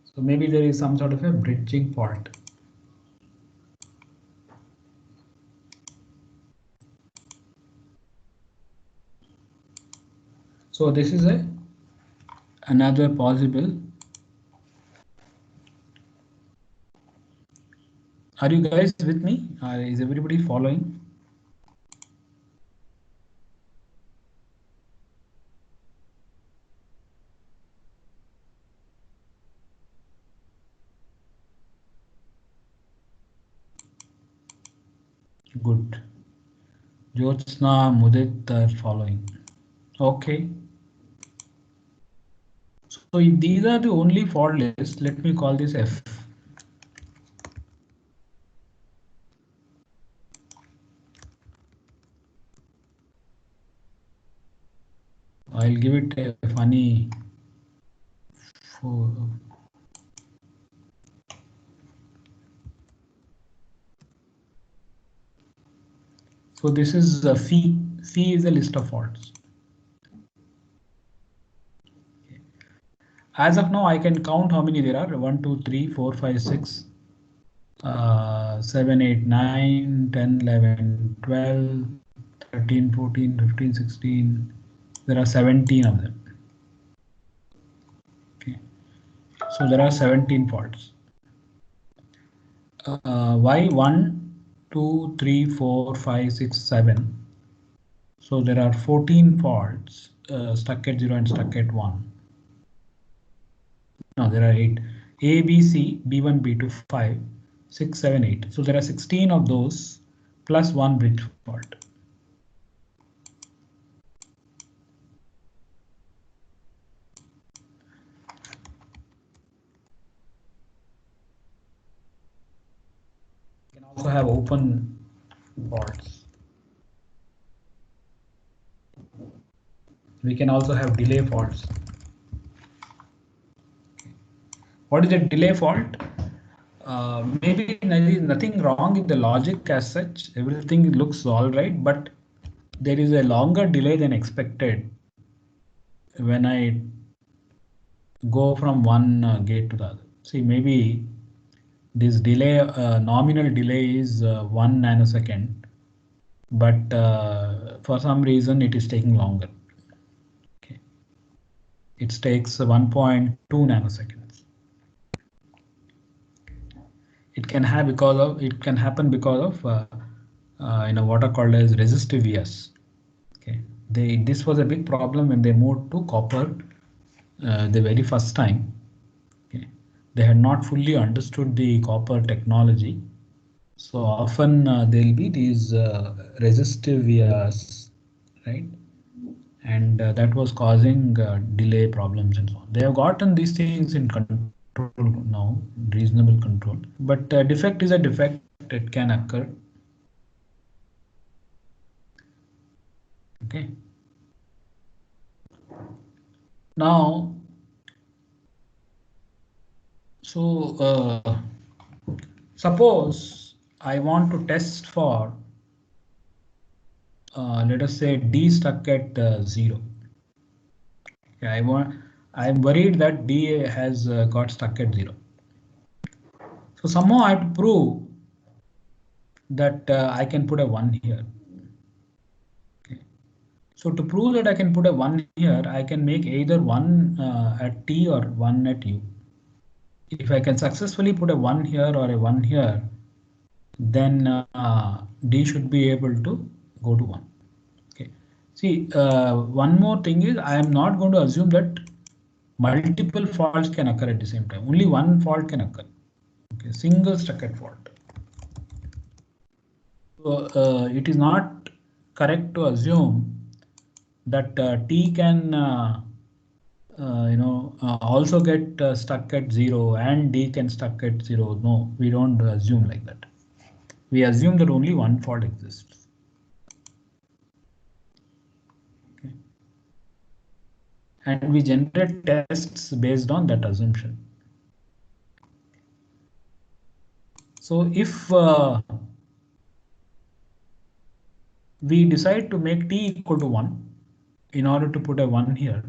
So maybe there is some sort of a bridging fault. So this is another possible. Are you guys with me? Is everybody following? Good. Jyotsna, Mudit are following. Okay. So if these are the only fault lists, let me call this F. I'll give it a funny. So this is a phi. Phi is a list of faults. As of now, I can count how many there are. 1, 2, 3, 4, 5, 6, 7, 8, 9, 10, 11, 12, 13, 14, 15, 16. There are 17 of them. Okay. So there are 17 faults. Why 1, 2, 3, 4, 5, 6, 7? So there are 14 faults stuck at 0 and stuck at 1. No, there are 8. A, B, C, B1, B2, 5, 6, 7, 8. So there are 16 of those plus 1 bridge fault. You can also have open faults. We can also have delay faults. What is a delay fault? Maybe there is nothing wrong in the logic as such. Everything looks all right, but there is a longer delay than expected when I go from one gate to the other. See, maybe this delay, nominal delay is 1 nanosecond, but for some reason it is taking longer. Okay. It takes 1.2 nanoseconds. It can have because of it can happen because of what are called as resistive vias. Okay, this was a big problem when they moved to copper the very first time. Okay, they had not fully understood the copper technology, so often there'll be these resistive vias, right? and that was causing delay problems and so on. They have gotten these things in control now, reasonable control, but defect is a defect, it can occur. Okay. Now, so suppose I want to test for, let us say D stuck at 0. Okay, I'm worried that D has got stuck at 0. So somehow I have to prove that I can put a 1 here. Okay. So to prove that I can put a 1 here, I can make either 1 at T or 1 at U. If I can successfully put a 1 here or a 1 here, then D should be able to go to 1. Okay. See, one more thing is I am not going to assume that multiple faults can occur at the same time. Only one fault can occur. Okay, single stuck-at fault. So it is not correct to assume that T can also get stuck at 0 and D can stuck at 0. No, we don't assume like that. We assume that only one fault exists. Okay. And we generate tests based on that assumption. So if we decide to make T equal to 1 in order to put a 1 here,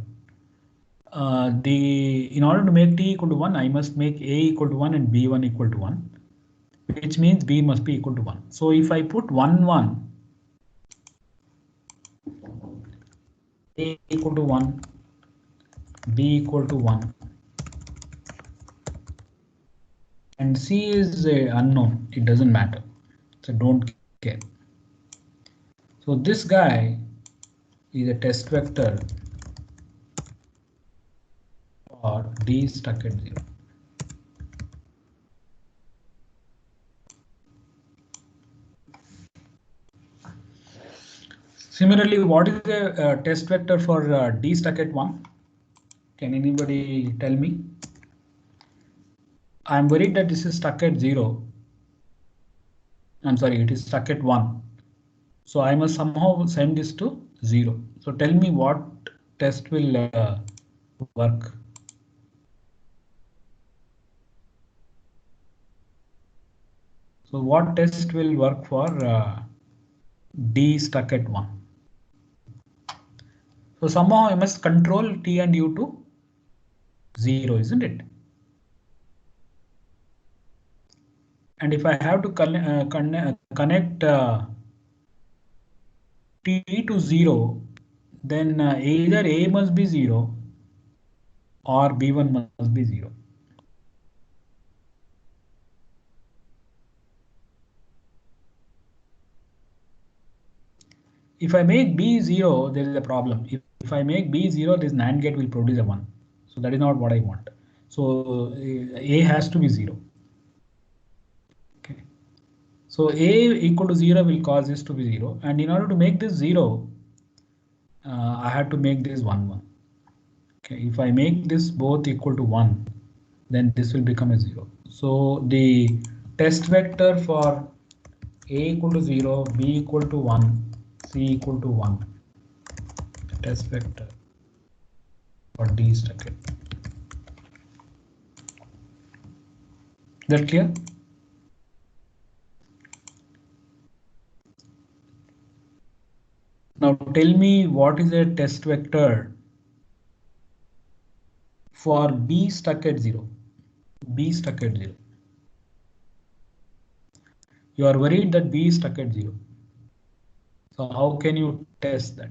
in order to make T equal to 1, I must make A equal to 1 and B1 equal to 1, which means B must be equal to 1. So if I put 1, 1, A equal to 1, B equal to 1, and C is unknown, it doesn't matter, so don't care. So this guy is a test vector for D stuck at 0. Similarly, what is the test vector for D stuck at 1? Can anybody tell me? I'm worried that this is stuck at 0. I'm sorry, it is stuck at 1. So I must somehow send this to 0. So tell me what test will work. So what test will work for D stuck at 1? So somehow I must control T and U to 0, isn't it? And if I have to connect T to 0, then either A must be 0 or B1 must be 0. If I make B 0, there is a problem. If I make B 0, this NAND gate will produce a 1. So that is not what I want. So A has to be 0. Okay. So A equal to 0 will cause this to be 0. And in order to make this 0, I have to make this 1, 1. Okay. If I make this both equal to 1, then this will become a 0. So the test vector for A equal to 0, B equal to 1, C equal to 1. Test vector for D stuck at. That clear? Now tell me what is a test vector for B stuck at 0. B stuck at 0. You are worried that B is stuck at 0. So how can you test that?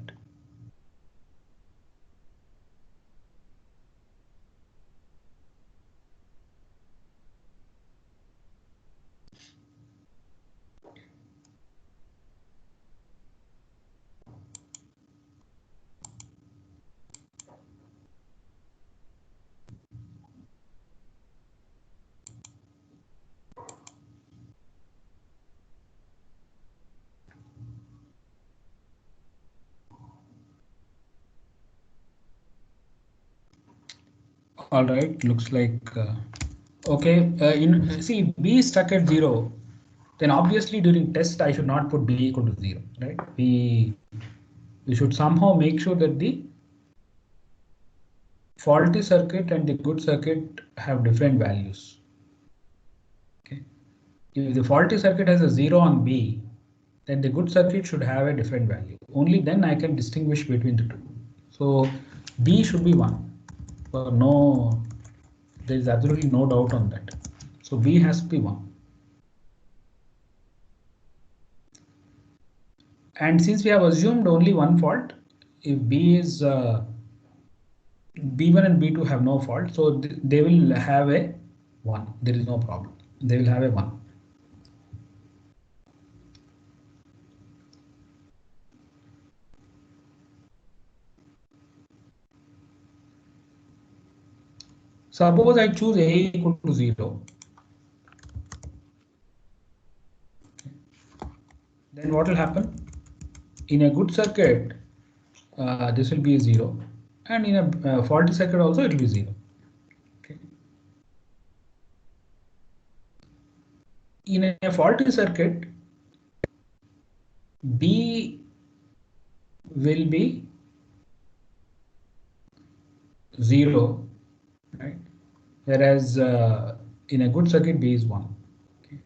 All right, looks like okay. See, B is stuck at 0. Then obviously during test I should not put B equal to 0, right? We should somehow make sure that the faulty circuit and the good circuit have different values. Okay. If the faulty circuit has a 0 on B, then the good circuit should have a different value. Only then I can distinguish between the two. So B should be 1. For no, there is absolutely no doubt on that. So B has to be 1. And since we have assumed only one fault, if B is B1 and B2 have no fault, so they will have a 1. There is no problem. They will have a 1. Suppose I choose A equal to 0. Then what will happen? In a good circuit, this will be a 0. And in a faulty circuit also it will be 0. Okay. In a faulty circuit, B will be 0, right? Whereas in a good circuit, B is 1. Okay.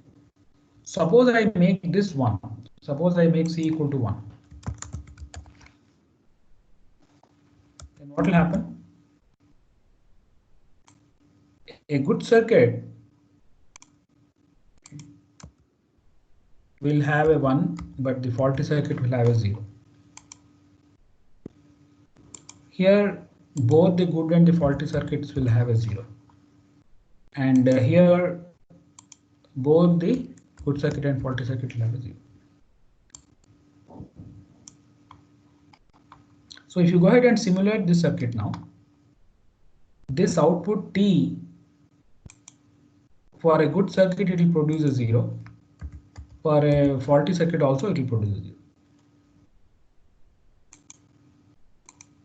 Suppose I make this 1. Suppose I make C equal to 1. Then what will happen? A good circuit will have a 1, but the faulty circuit will have a 0. Here, both the good and the faulty circuits will have a 0. And here, both the good circuit and faulty circuit will have a 0. So if you go ahead and simulate this circuit now, this output T for a good circuit it will produce a 0. For a faulty circuit also it will produce a 0.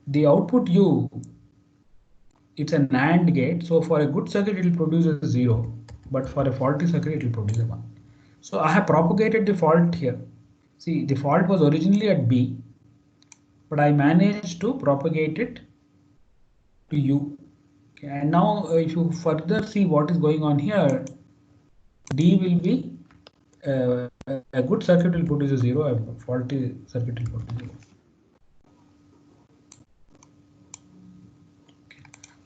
The output U, it's an AND gate, so for a good circuit it will produce a 0, but for a faulty circuit it will produce a 1. So I have propagated the fault here. See, the fault was originally at B, but I managed to propagate it to U. Okay, and now if you further see what is going on here, D will be a good circuit will produce a 0, a faulty circuit will produce a 0.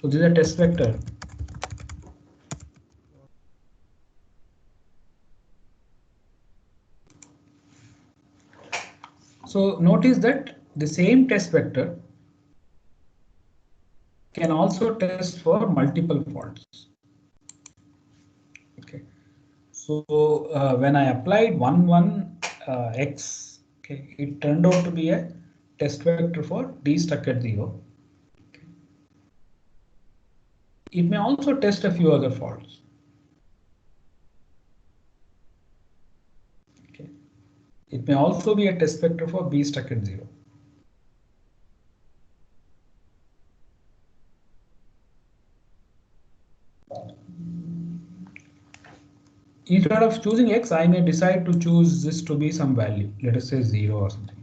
So this is a test vector. So notice that the same test vector can also test for multiple faults. Okay. So when I applied 1, 1, x, okay, it turned out to be a test vector for D stuck at 0. Okay. It may also test a few other faults. Okay. It may also be a test vector for B stuck at 0. Instead of choosing x, I may decide to choose this to be some value, let us say 0 or something.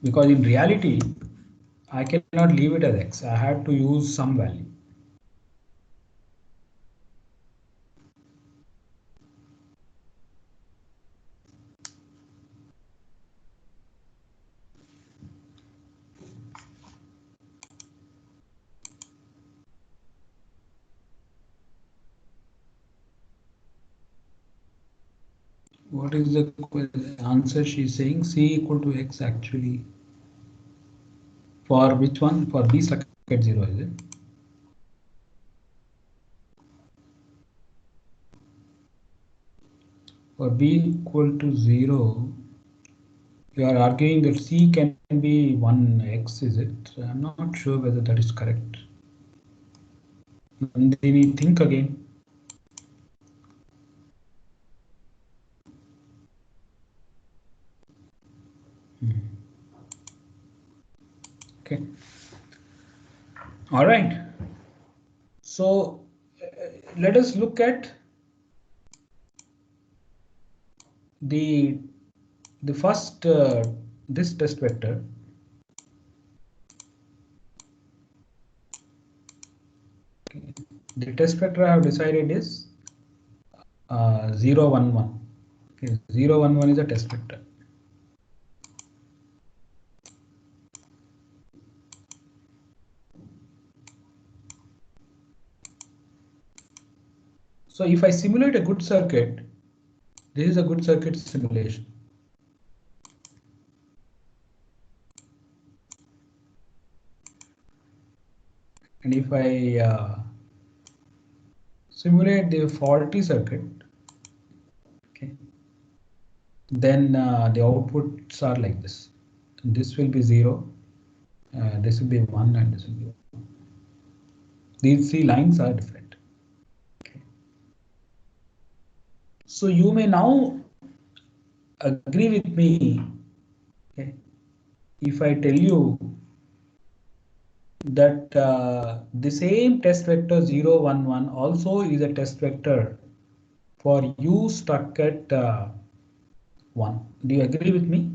Because in reality, I cannot leave it as x. I have to use some value. What is the answer she's saying? C equal to x actually. For which one? For B stuck at 0, is it? For B equal to 0, you are arguing that C can be 1x, is it? I'm not sure whether that is correct. And then we think again. Okay. All right. So let us look at the first this test vector. Okay. The test vector I have decided is 0, 1, 1. Okay. 0, 1, 1 is a test vector. So if I simulate a good circuit, this is a good circuit simulation. And if I simulate the faulty circuit, okay, then the outputs are like this. This will be 0, this will be 1, and this will be 1. These three lines are different. Okay. So you may now agree with me, okay, if I tell you that the same test vector 0, 1, 1 also is a test vector for u stuck at 1. Do you agree with me?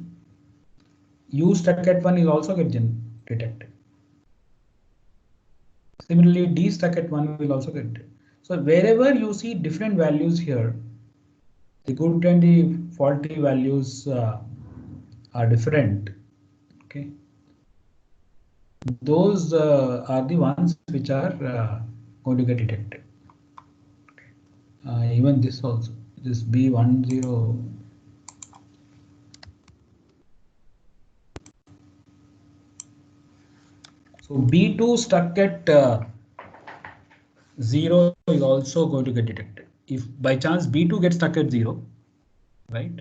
U stuck at 1 is also get detected. Similarly, D stuck at 1 will also get detected. So wherever you see different values here, the good and the faulty values are different. Okay, those are the ones which are going to get detected. Even this also, this B10. So B2 stuck at 0 is also going to get detected. If by chance B2 gets stuck at 0, right?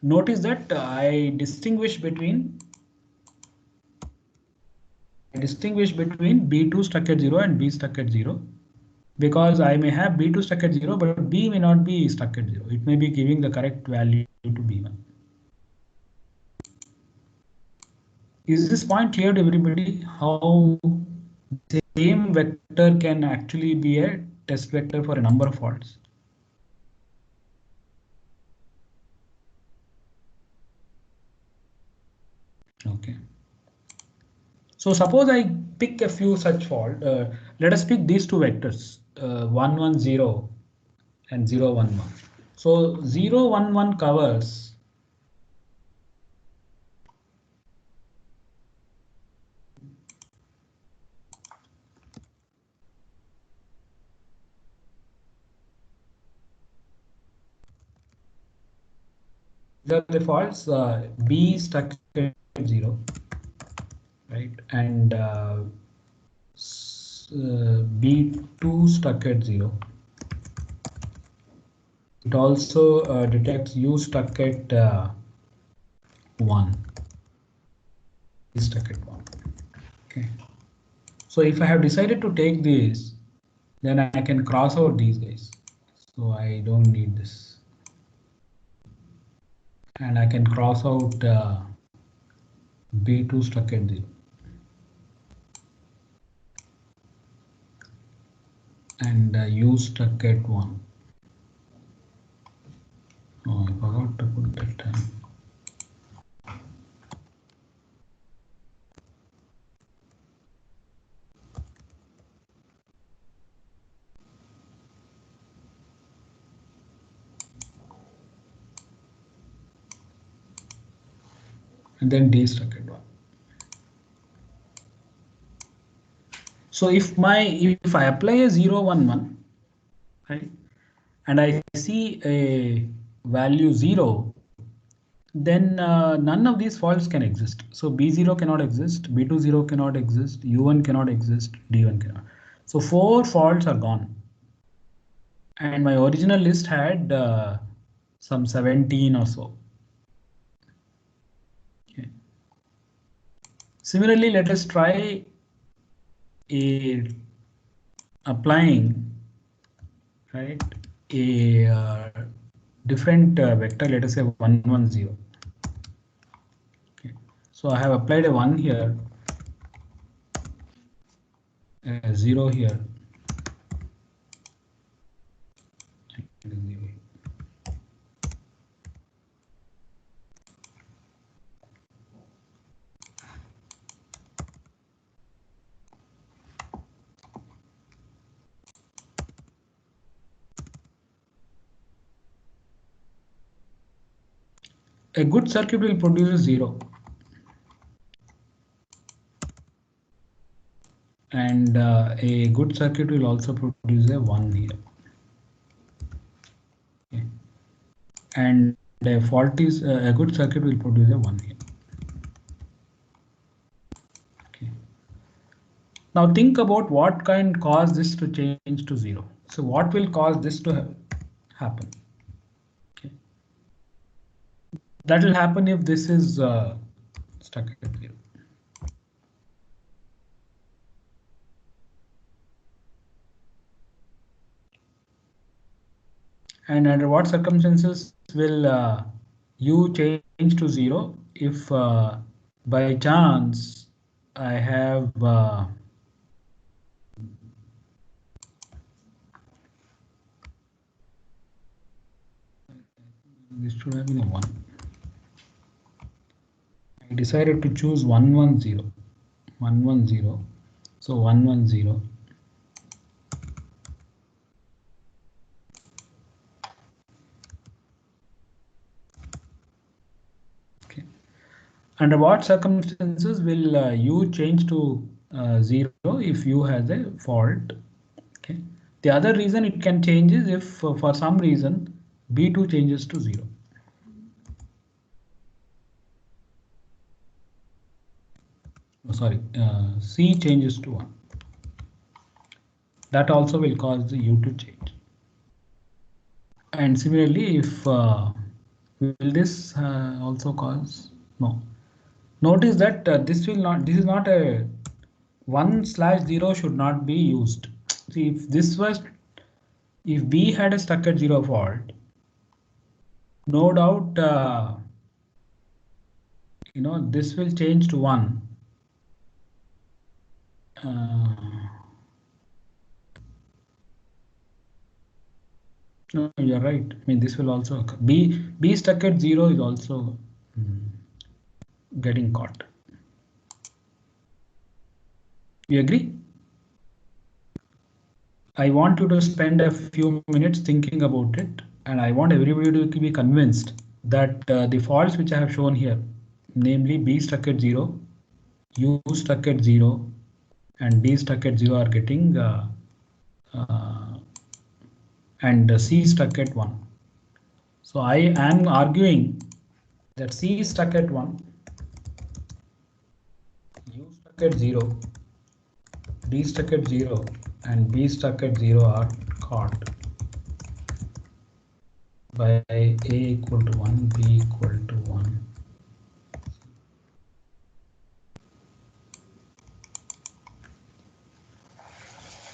Notice that I distinguish between B2 stuck at 0 and B stuck at 0, because I may have B2 stuck at 0, but B may not be stuck at 0. It may be giving the correct value to B1. Is this point clear to everybody? How the same vector can actually be a test vector for a number of faults? Okay. So suppose I pick a few such fault. Let us pick these two vectors, 1, 1, 0 and 0, 1, 1. So 0, 1, 1 covers the faults B stuck at 0, right, and B2 stuck at 0. It also detects U stuck at 1. Is stuck at 1. Okay. So if I have decided to take this, then I can cross out these guys. So I don't need this. And I can cross out B2 stuck at 0. And U stuck at 1. Oh, I forgot to put that time. And then D stuck at 1. So if I apply a 0, 1, 1, right, and I see a value 0, then none of these faults can exist. So B0 cannot exist, B20 cannot exist, U1 cannot exist, D1 cannot. So 4 faults are gone. And my original list had some 17 or so. Okay. Similarly, let us try applying, right, a different vector. Let us say 1, 1, 0. Okay. So I have applied a 1 here. 0 here. It is 0 here. A good circuit will produce a 0. And a good circuit will also produce a 1 here. Okay. And a fault is a good circuit will produce a 1 here. Okay. Now think about what can cause this to change to 0. So what will cause this to happen? Okay. That will happen if this is stuck at 0. And under what circumstances will u change to 0? If by chance I have this should have been a 1. I decided to choose 110. 110. So 110. Okay. Under what circumstances will u change to 0 if u has a fault? Okay. The other reason it can change is if for some reason B2 changes to 0. Oh, sorry, C changes to 1. That also will cause the U to change. And similarly, if will this also cause? No. Notice that this is not a 1/0 should not be used. See, if B had a stuck at 0 fault, no doubt, this will change to 1. No, you're right. I mean, this will also occur. B stuck at 0 is also getting caught. You agree? I want you to spend a few minutes thinking about it, and I want everybody to be convinced that the faults which I have shown here, namely B stuck at 0, U stuck at 0, and D stuck at 0 are getting and C stuck at 1. So I am arguing that C is stuck at 1, U stuck at 0, D stuck at 0, and B stuck at 0 are caught by A equal to 1, B equal to 1.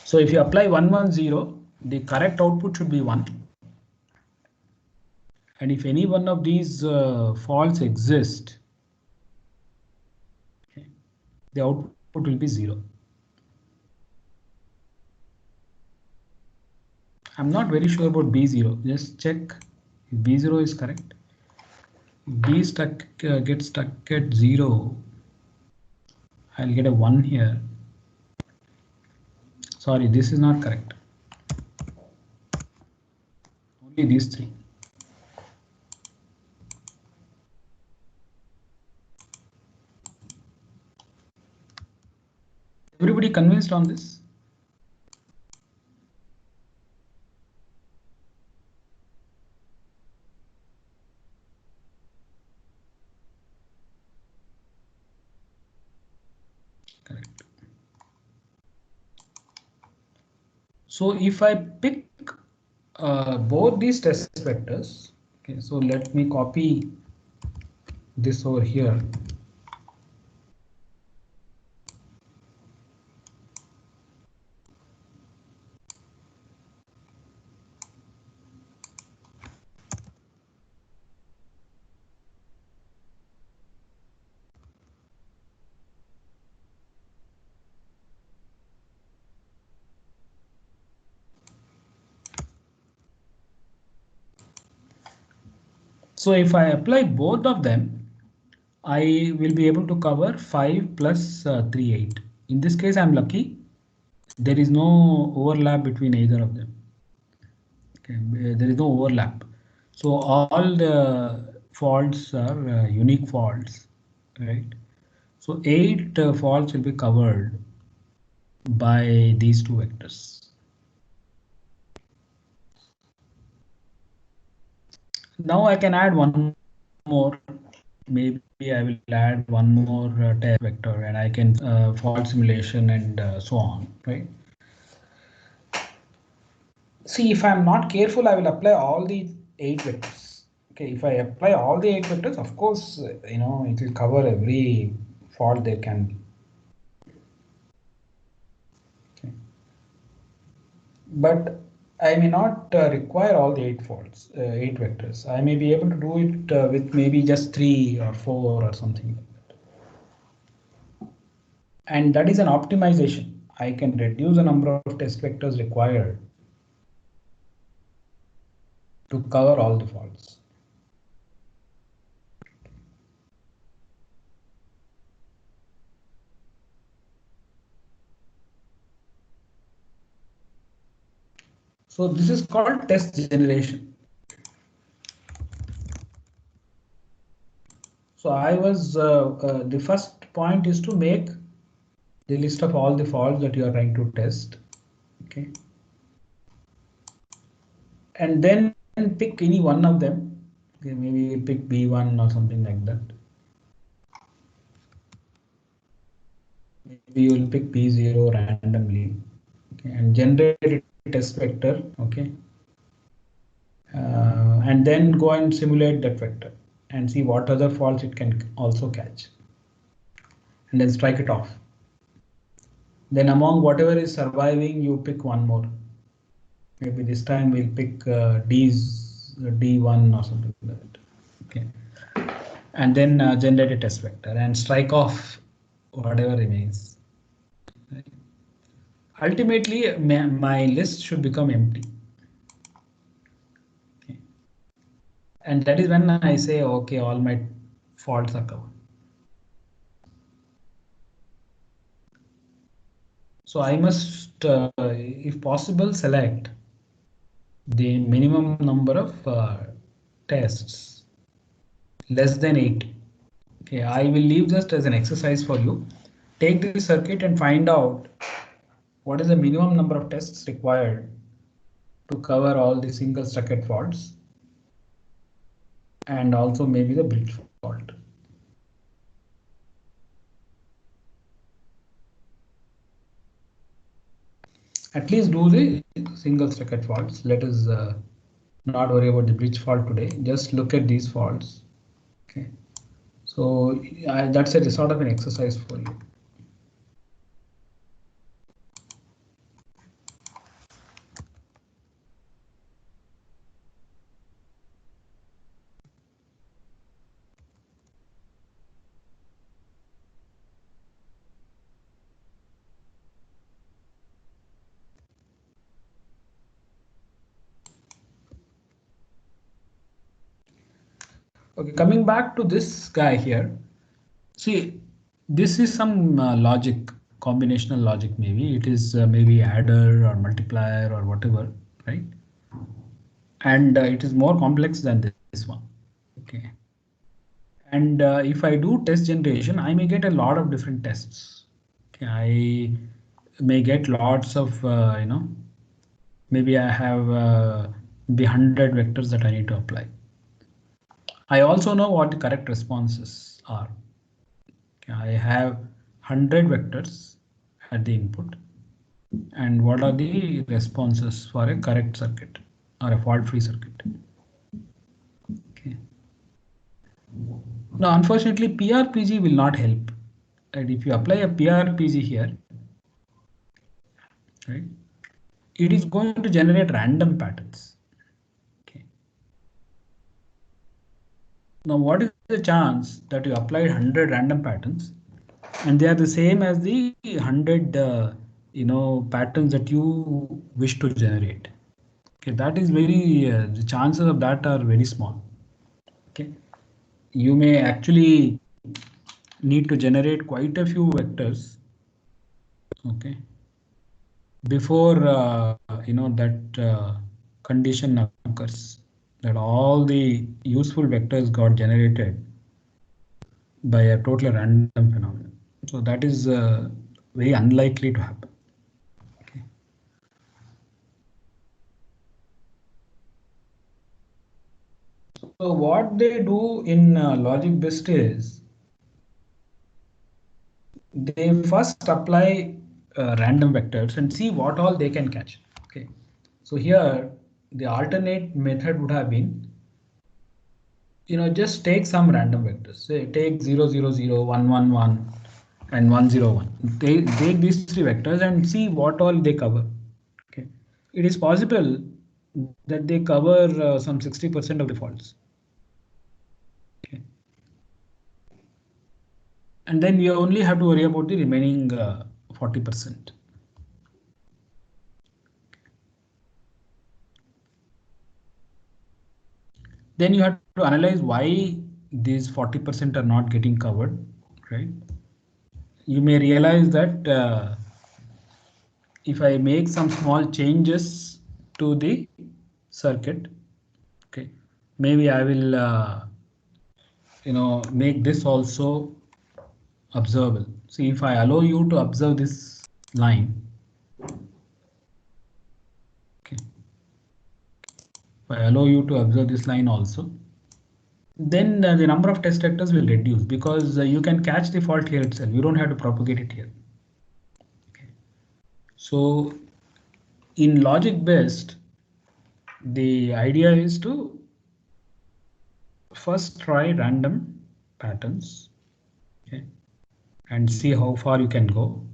So if you apply 110, the correct output should be 1. And if any one of these faults exist, okay, the output will be 0. I'm not very sure about B0. Just check if B0 is correct. If B stuck gets stuck at 0, I'll get a 1 here. Sorry, this is not correct. Only these three. Everybody convinced on this? Correct. So if I pick both these test vectors, okay, so let me copy this over here. So if I apply both of them, I will be able to cover 5 plus 3, 8. In this case, I'm lucky. There is no overlap between either of them. Okay, there is no overlap. So all the faults are unique faults, right? So 8 faults will be covered by these two vectors. Now I can add one more. Maybe I will add one more test vector, and I can fault simulation and so on, right? See, if I'm not careful, I will apply all the 8 vectors. Okay, if I apply all the 8 vectors, of course, it will cover every fault there can be. Okay. But I may not require all the 8 faults, 8 vectors. I may be able to do it with maybe just 3 or 4 or something like that. And that is an optimization. I can reduce the number of test vectors required to cover all the faults. So this is called test generation. So I was the first point is to make the list of all the faults that you are trying to test. Okay. And then pick any one of them. Okay, maybe pick B1 or something like that. Maybe you will pick B0 randomly. Okay, and generate a test vector. Okay. And then go and simulate that vector and see what other faults it can also catch. And then strike it off. Then among whatever is surviving, you pick one more. Maybe this time we'll pick D1 or something like that. Okay. And then generate a test vector and strike off whatever remains. Right. Ultimately, my list should become empty. Okay. And that is when I say, okay, all my faults are covered. So I must, if possible, select the minimum number of tests less than 8. Okay, I will leave just as an exercise for you. Take the circuit and find out what is the minimum number of tests required to cover all the single circuit faults and also maybe the bridge fault. At least do the single circuit faults. Let us not worry about the bridge fault today. Just look at these faults. Okay, so that's a sort of an exercise for you. Okay, coming back to this guy here. See, this is some logic, combinational logic. Maybe it is maybe adder or multiplier or whatever, right? And it is more complex than this one. Okay. And if I do test generation, I may get a lot of different tests. Okay, I may get lots of, maybe I have the 100 vectors that I need to apply. I also know what the correct responses are. Okay, I have 100 vectors at the input. And what are the responses for a correct circuit or a fault-free circuit? Okay. Now, unfortunately, PRPG will not help. And if you apply a PRPG here, right, it is going to generate random patterns. Okay. Now, what is the chance that you applied 100 random patterns and they are the same as the 100 patterns that you wish to generate? Okay, that is very the chances of that are very small. Okay, you may actually need to generate quite a few vectors. Okay, before that condition occurs, that all the useful vectors got generated by a totally random phenomenon. So that is very unlikely to happen. Okay. So what they do in logic BEST is they first apply random vectors and see what all they can catch. Okay. So here the alternate method would have been, just take some random vectors. Say take 0, 0, 0, 1, 1, 1, and 1, 0, 1. Take these three vectors and see what all they cover. Okay. It is possible that they cover some 60% of the faults. Okay. And then you only have to worry about the remaining 40%. Then you have to analyze why these 40% are not getting covered, right? You may realize that if I make some small changes to the circuit, okay, maybe I will make this also observable. See, if I allow you to observe this line, okay, if I allow you to observe this line also, then the number of test vectors will reduce, because you can catch the fault here itself. You don't have to propagate it here. Okay. So in logic BEST, the idea is to first try random patterns, okay, and see how far you can go.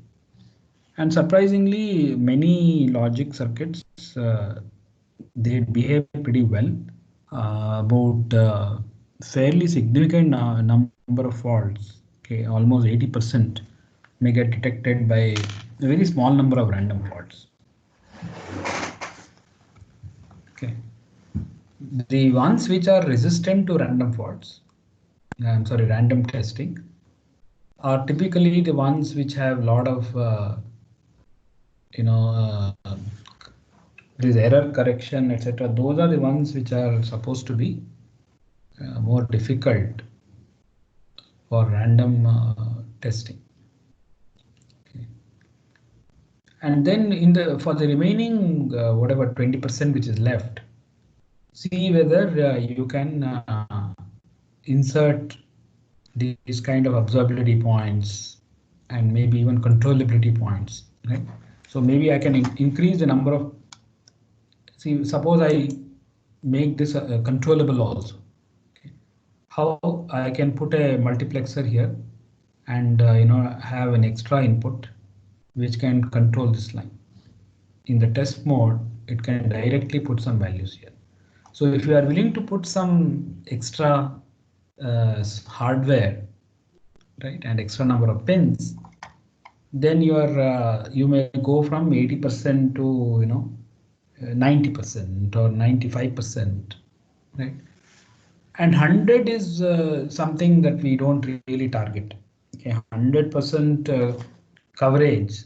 And surprisingly, many logic circuits they behave pretty well. About fairly significant number of faults, okay, almost 80%, may get detected by a very small number of random faults. Okay, the ones which are resistant to random faults, random testing, are typically the ones which have a lot of this error correction, etc. Those are the ones which are supposed to be more difficult for random testing. Okay. And then for the remaining whatever 20% which is left, see whether you can insert these kind of observability points and maybe even controllability points, right? So maybe I can increase the number of, see, suppose I make this controllable also. Okay. How I can put a multiplexer here and have an extra input which can control this line. In the test mode, it can directly put some values here. So if you are willing to put some extra hardware, right, and extra number of pins, then you may go from 80% to 90% or 95%, right? And 100 is something that we don't really target. Okay, 100% coverage,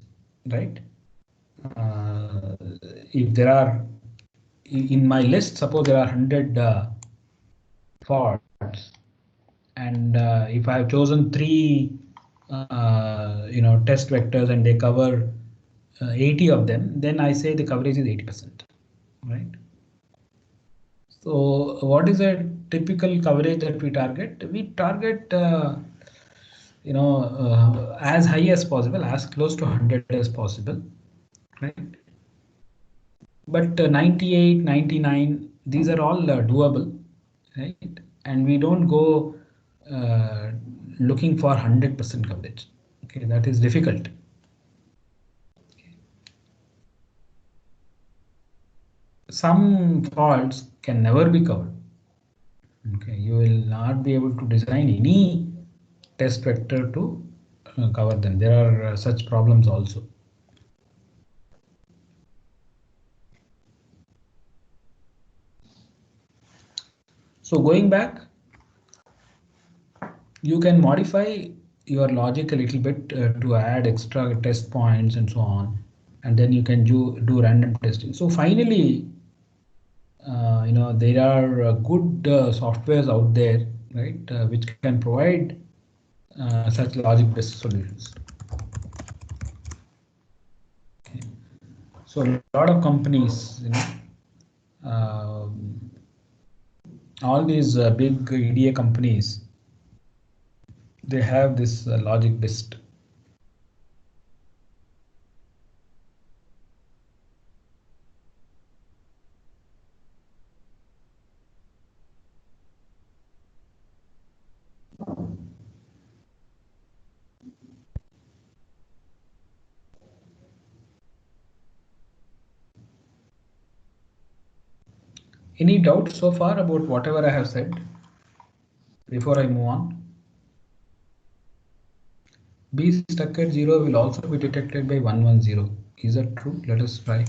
right? If there are in my list, suppose there are 100 faults, and if I have chosen three test vectors and they cover 80 of them, then I say the coverage is 80%, right? So what is a typical coverage that we target? We target as high as possible, as close to 100 as possible, right? But 98, 99, these are all doable, right? And we don't go looking for 100% coverage. Okay, that is difficult. Some faults can never be covered. Okay, you will not be able to design any test vector to cover them. There are such problems also. So going back, You can modify your logic a little bit to add extra test points and so on, and then you can do random testing. So finally, there are good softwares out there, right, which can provide such logic-based solutions. Okay. So a lot of companies, all these big EDA companies, they have this logic-based. Any doubts so far about whatever I have said before I move on? B stuck at 0 will also be detected by 110. Is that true? Let us try.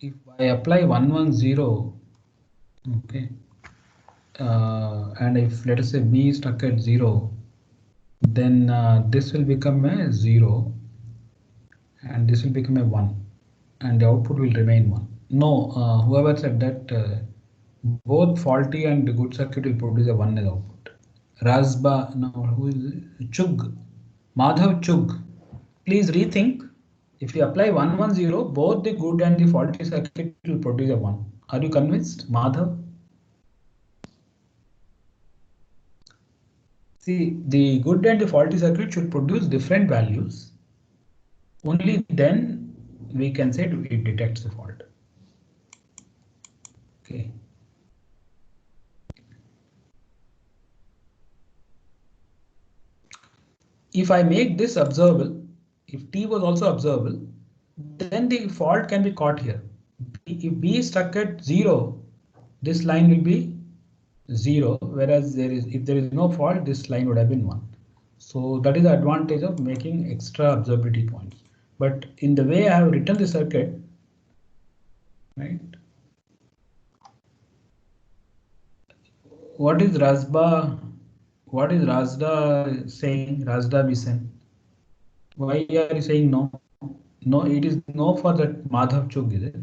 If I apply 110, okay, and if let us say B is stuck at 0, then this will become a 0 and this will become a 1 and the output will remain 1. No, whoever said that both faulty and good circuit will produce a 1 as output. Rasba, no, who is it? Chug, Madhav Chug. Please rethink. If you apply 110, both the good and the faulty circuit will produce a 1. Are you convinced, Madhav? See, the good and the faulty circuit should produce different values. Only then we can say it detects the fault. Okay. If I make this observable, if T was also observable, then the fault can be caught here. If B is stuck at 0, this line will be 0, whereas if there is no fault, this line would have been 1. So that is the advantage of making extra observability points. But in the way I have written the circuit, right? What is Rasba? What is Razda saying? Razda Bisen? Why are you saying no? No, it is no for that Madhav Chug, is it?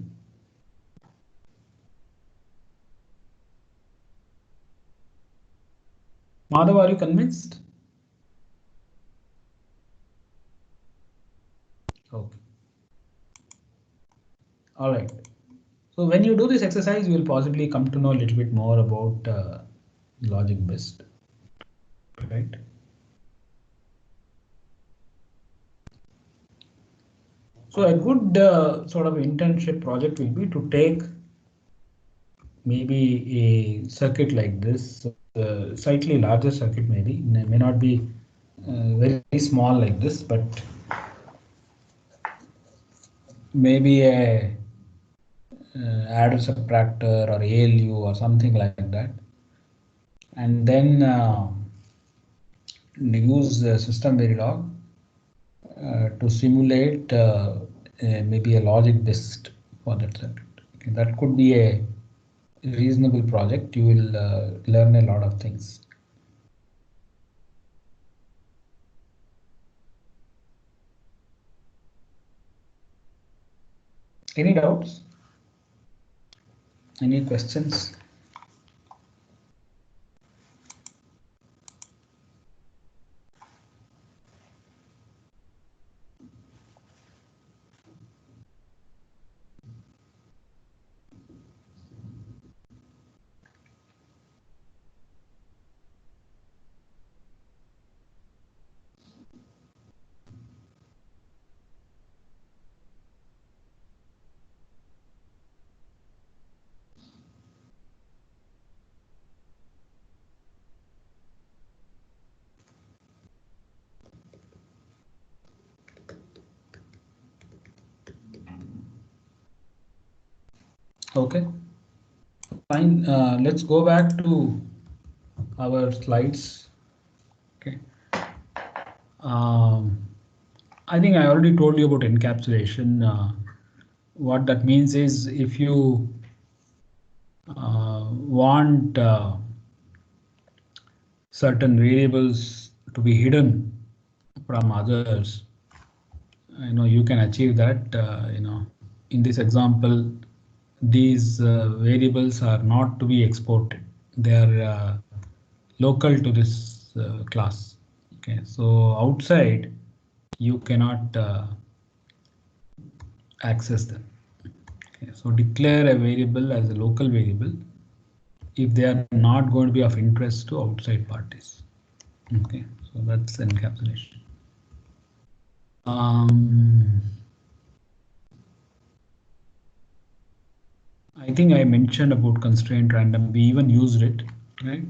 Madhav, are you convinced? Okay. All right. So when you do this exercise, you will possibly come to know a little bit more about logic based, right? So a good sort of internship project will be to take maybe a circuit like this, slightly larger circuit maybe, may not be very small like this, but maybe a adder subtractor or ALU or something like that, and then use system Verilog to simulate maybe a logic based for that circuit. Okay, that could be a reasonable project. You will learn a lot of things. Any doubts? Any questions? Okay, fine. Let's go back to our slides. Okay. I think I already told you about encapsulation. What that means is if you want certain variables to be hidden from others, you can achieve that. In this example, these variables are not to be exported. They are local to this class. Okay, so outside you cannot access them. Okay, so declare a variable as a local variable if they are not going to be of interest to outside parties. Okay, so that's encapsulation. I think I mentioned about constraint random. We even used it, right?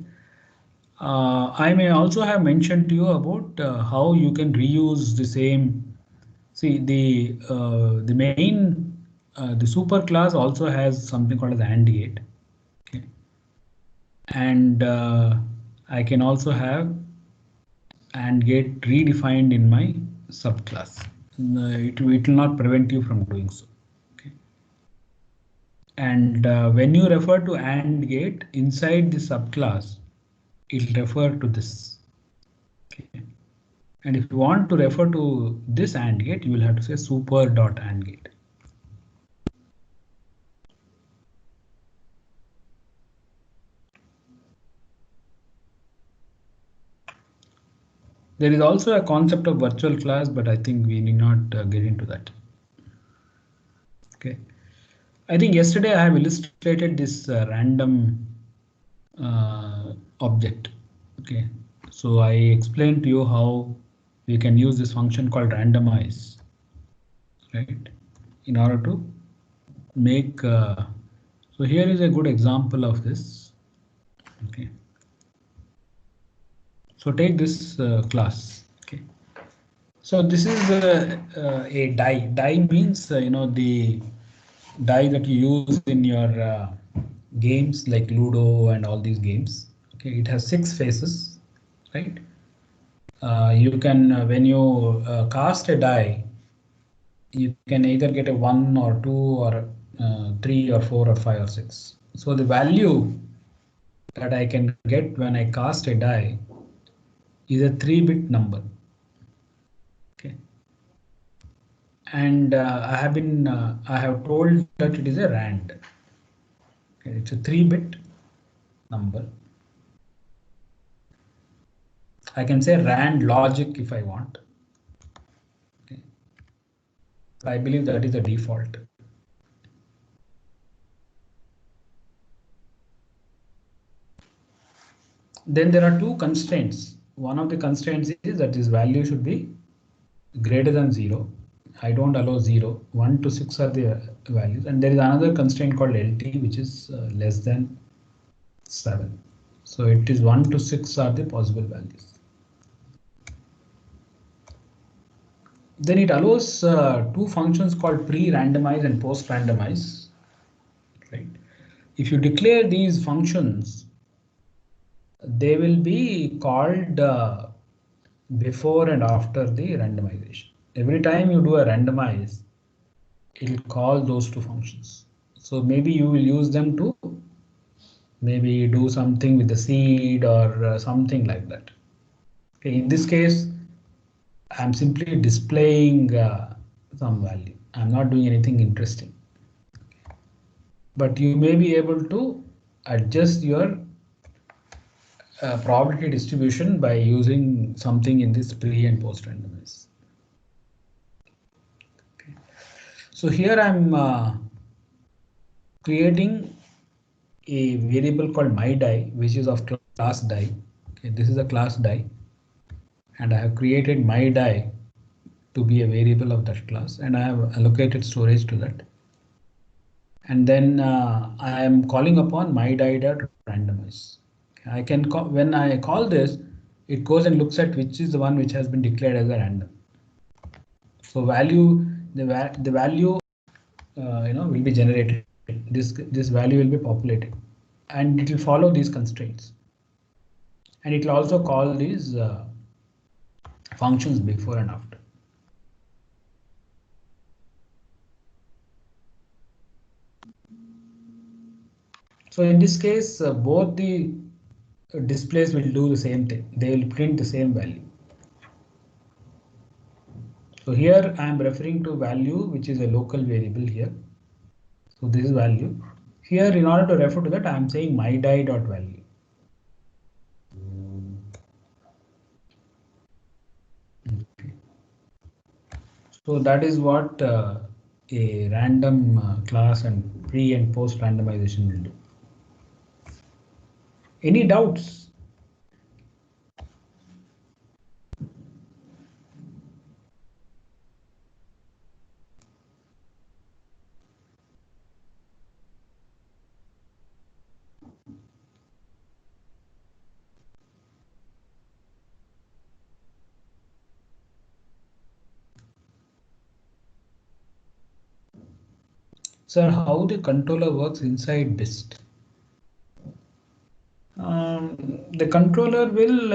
I may also have mentioned to you about how you can reuse the same. See, the main the super class also has something called as AND gate. Okay, and I can also have AND gate redefined in my subclass. It will not prevent you from doing so. Okay. And when you refer to AND gate inside the subclass, it will refer to this. Okay. And if you want to refer to this AND gate, you will have to say super.AND gate. There is also a concept of virtual class, but I think we need not get into that. Okay. I think yesterday I have illustrated this random object. Okay. So I explained to you how we can use this function called randomize, right, in order to make. So here is a good example of this. Okay. So take this class. Okay. So this is a die. Die means the die that you use in your games like Ludo and all these games. Okay, it has 6 faces, right? You can when you cast a die, you can either get a 1 or 2 or 3 or 4 or 5 or 6. So the value that I can get when I cast a die is a 3-bit number. Okay, and I have told that it is a rand. Okay, it's a 3-bit number. I can say rand logic if I want. Okay. I believe that is the default. Then there are 2 constraints. One of the constraints is that this value should be greater than 0. I don't allow 0. 1 to 6 are the values, and there is another constraint called LT, which is less than 7. So it is 1 to 6 are the possible values. Then it allows 2 functions called pre-randomize and post-randomize. Right? If you declare these functions, they will be called before and after the randomization. Every time you do a randomize, it will call those 2 functions. So maybe you will use them to maybe do something with the seed or something like that. Okay, in this case, I'm simply displaying some value. I'm not doing anything interesting. But you may be able to adjust your probability distribution by using something in this pre and post randomize. Okay. So here I'm creating a variable called my die, which is of class die. Okay, this is a class die, and I have created my die to be a variable of that class, and I have allocated storage to that. And then I am calling upon my die.randomize. I can call, when I call this, it goes and looks at which is the one which has been declared as a random. So the value will be generated. This value will be populated, and it will follow these constraints. And it will also call these functions before and after. So in this case, both the displays will do the same thing. They will print the same value. So here I am referring to value, which is a local variable here. So this is value. Here, in order to refer to that, I am saying myDie.value. Okay. So that is what a random class and pre and post randomization will do. Any doubts? Sir, how the controller works inside BIST? The controller will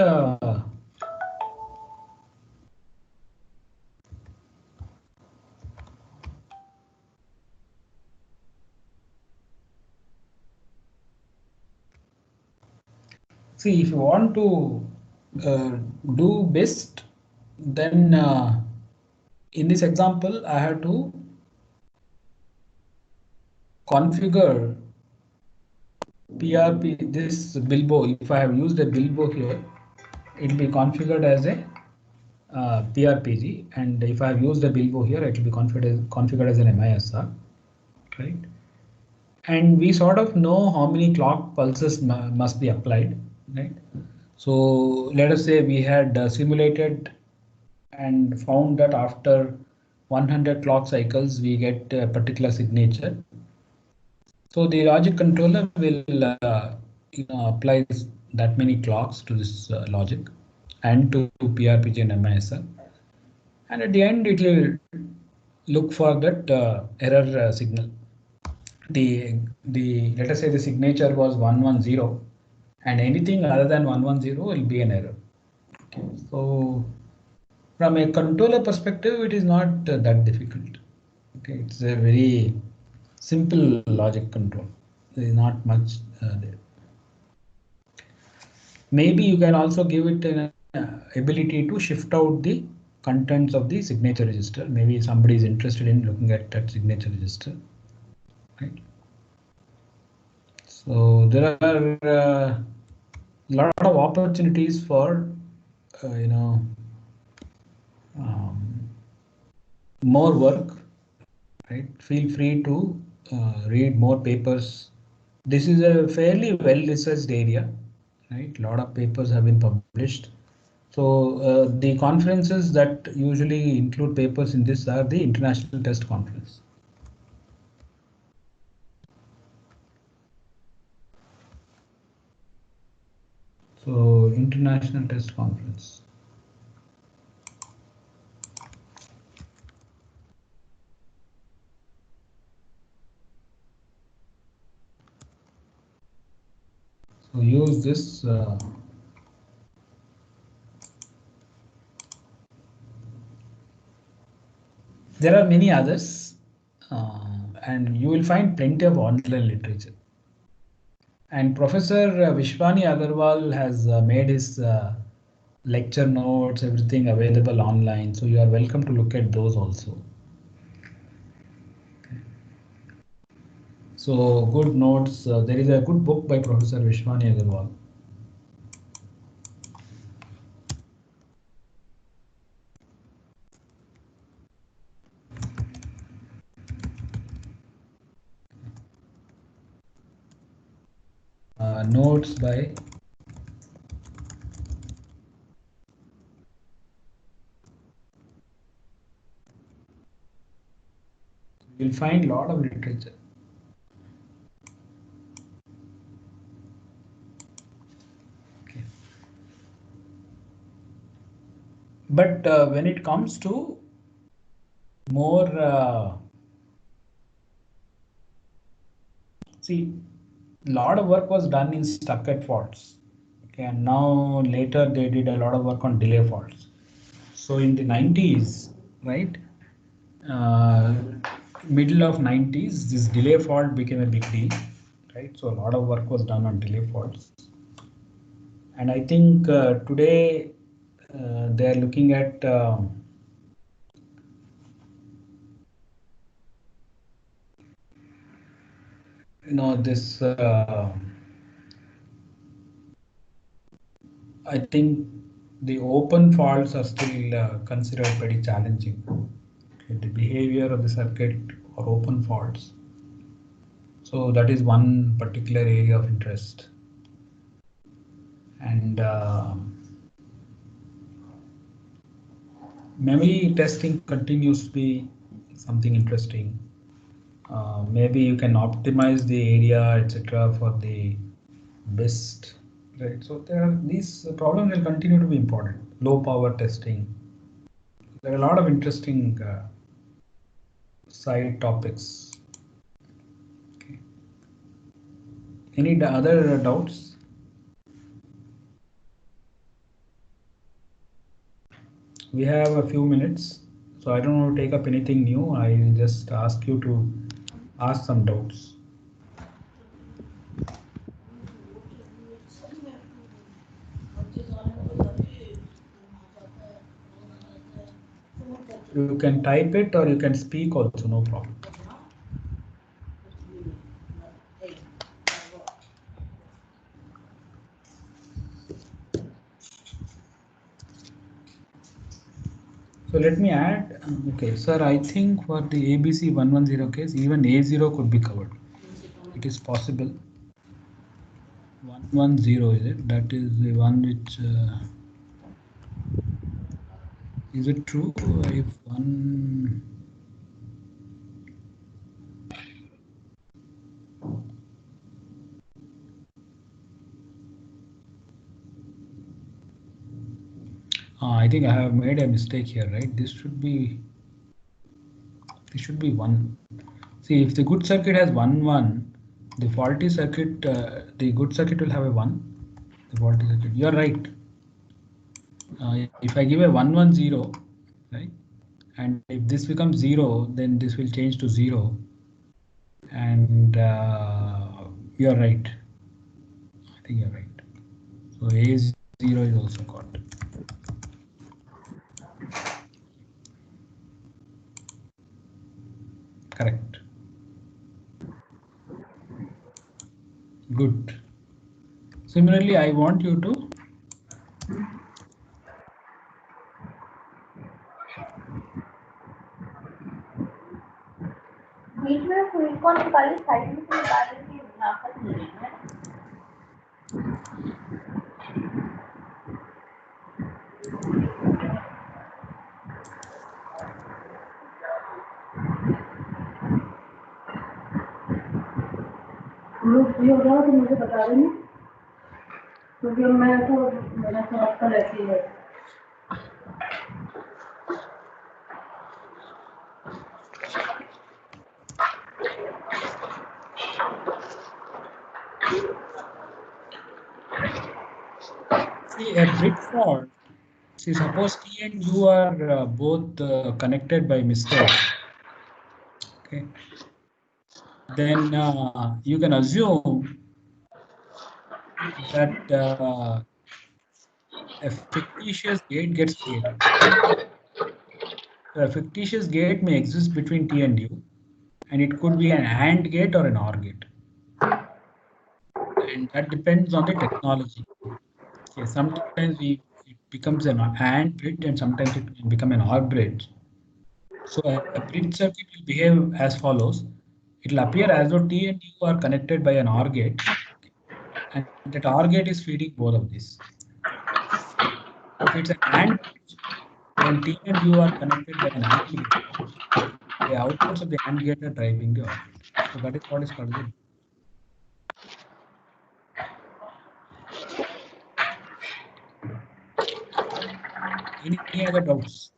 see if you want to do BIST, then in this example, I have to configure PRP, this Bilbo. If I have used a Bilbo here, it will be configured as a PRPG, and if I have used a Bilbo here, it will be configured as an MISR, right? And we sort of know how many clock pulses must be applied, right? So let us say we had simulated and found that after 100 clock cycles, we get a particular signature. So the logic controller will apply that many clocks to this logic and to PRPG and MISR. And at the end, it will look for that error signal. The let us say the signature was 110, and anything other than 110 will be an error. Okay. So from a controller perspective, it is not that difficult. Okay, it's a very simple logic control. There is not much there. Maybe you can also give it an ability to shift out the contents of the signature register. Maybe somebody is interested in looking at that signature register, right? So there are a lot of opportunities for more work, right? Feel free to read more papers. This is a fairly well-researched area, right? A lot of papers have been published. So the conferences that usually include papers in this are the International Test Conference. So International Test Conference. So use this. There are many others, and you will find plenty of online literature. And Professor Vishwani Agarwal has made his lecture notes, everything available online. So you are welcome to look at those also. Okay. So good notes. There is a good book by Professor Vishwani Agarwal. Notes by you'll find a lot of literature. Okay. But when it comes to more, see, a lot of work was done in stuck-at faults. Okay, and now later they did a lot of work on delay faults. So in the 90s, right, middle of 90s, this delay fault became a big deal, right? So a lot of work was done on delay faults. And I think today they are looking at this. I think the open faults are still considered pretty challenging. Okay, the behavior of the circuit or open faults. So that is one particular area of interest. And memory testing continues to be something interesting. Maybe you can optimize the area, etc., for the best. Right. So these problems will continue to be important. Low power testing. There are a lot of interesting side topics. Okay. Any other doubts? We have a few minutes, so I don't want to take up anything new. I'll just ask you to ask some doubts. You can type it or you can speak also, no problem. So let me add, okay, sir, I think for the ABC 110 case, even A0 could be covered. It is possible. 110 is it? That is the one which, is it true? If one, I think I have made a mistake here, right? This should be 1. See, if the good circuit has 1, the faulty circuit, the good circuit will have a 1. The faulty circuit, you're right. If I give a 110, right, and if this becomes 0, then this will change to 0. And you're right. I think you're right. So A0 is also got. Correct. Good. Similarly, I want you to बीच में full को निकालिए, side में से निकाल लीजिए, आपस में है। ग्रुप भी हो जाओ तो मुझे बता देना, क्योंकि मैं तो मेरा सब कल ऐसे ही है। see a bit fault. See, suppose T and U are both connected by mistake. Okay. Then you can assume that a fictitious gate gets created. So a fictitious gate may exist between T and U, and it could be an AND gate or an OR gate. And that depends on the technology. Okay, sometimes it becomes an AND bridge and sometimes it will become an OR bridge. So a bridge circuit will behave as follows. It will appear as though T and U are connected by an OR gate, and that OR gate is feeding both of these. If it's an AND bridge, then T and U are connected by an AND gate. The outputs of the AND gate are driving the OR gate. So that is what is called the. Any other doubts?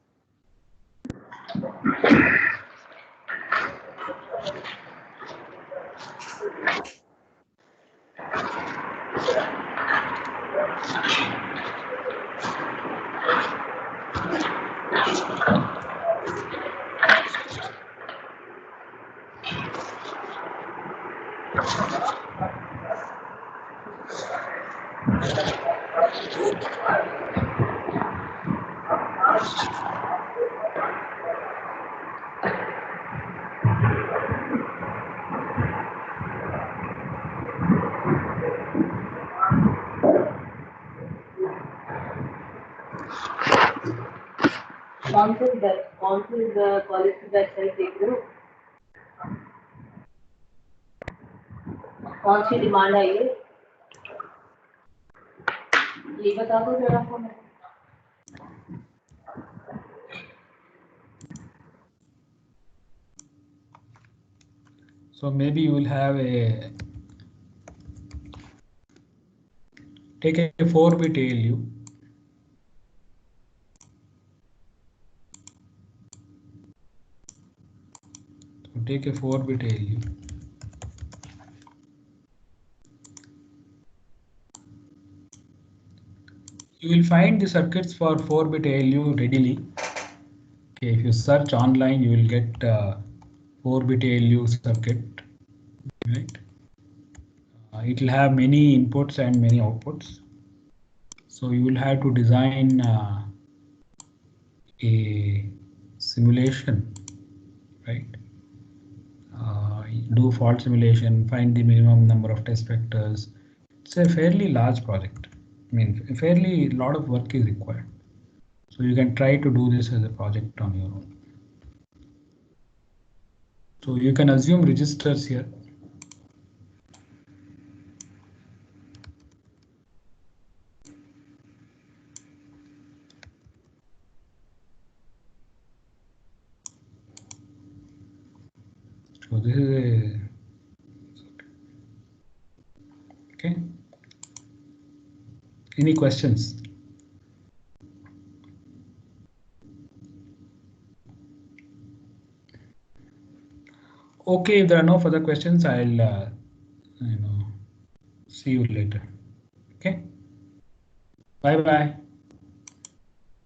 कौन से college की website देख रहे हो? कौन सी demand आई है ये बता दो जरा को। So maybe you will have a take a 4-bit ALU. So take a 4-bit ALU. You will find the circuits for 4-bit ALU readily. Okay, if you search online, you will get 4-bit ALU circuit, right? It will have many inputs and many outputs. So you will have to design a simulation, right? Do fault simulation, find the minimum number of test vectors. It's a fairly large project. I mean, a fairly lot of work is required. So you can try to do this as a project on your own. So you can assume registers here. So this is a, okay. Any questions? Okay, if there are no further questions, I'll see you later. Okay. Bye bye.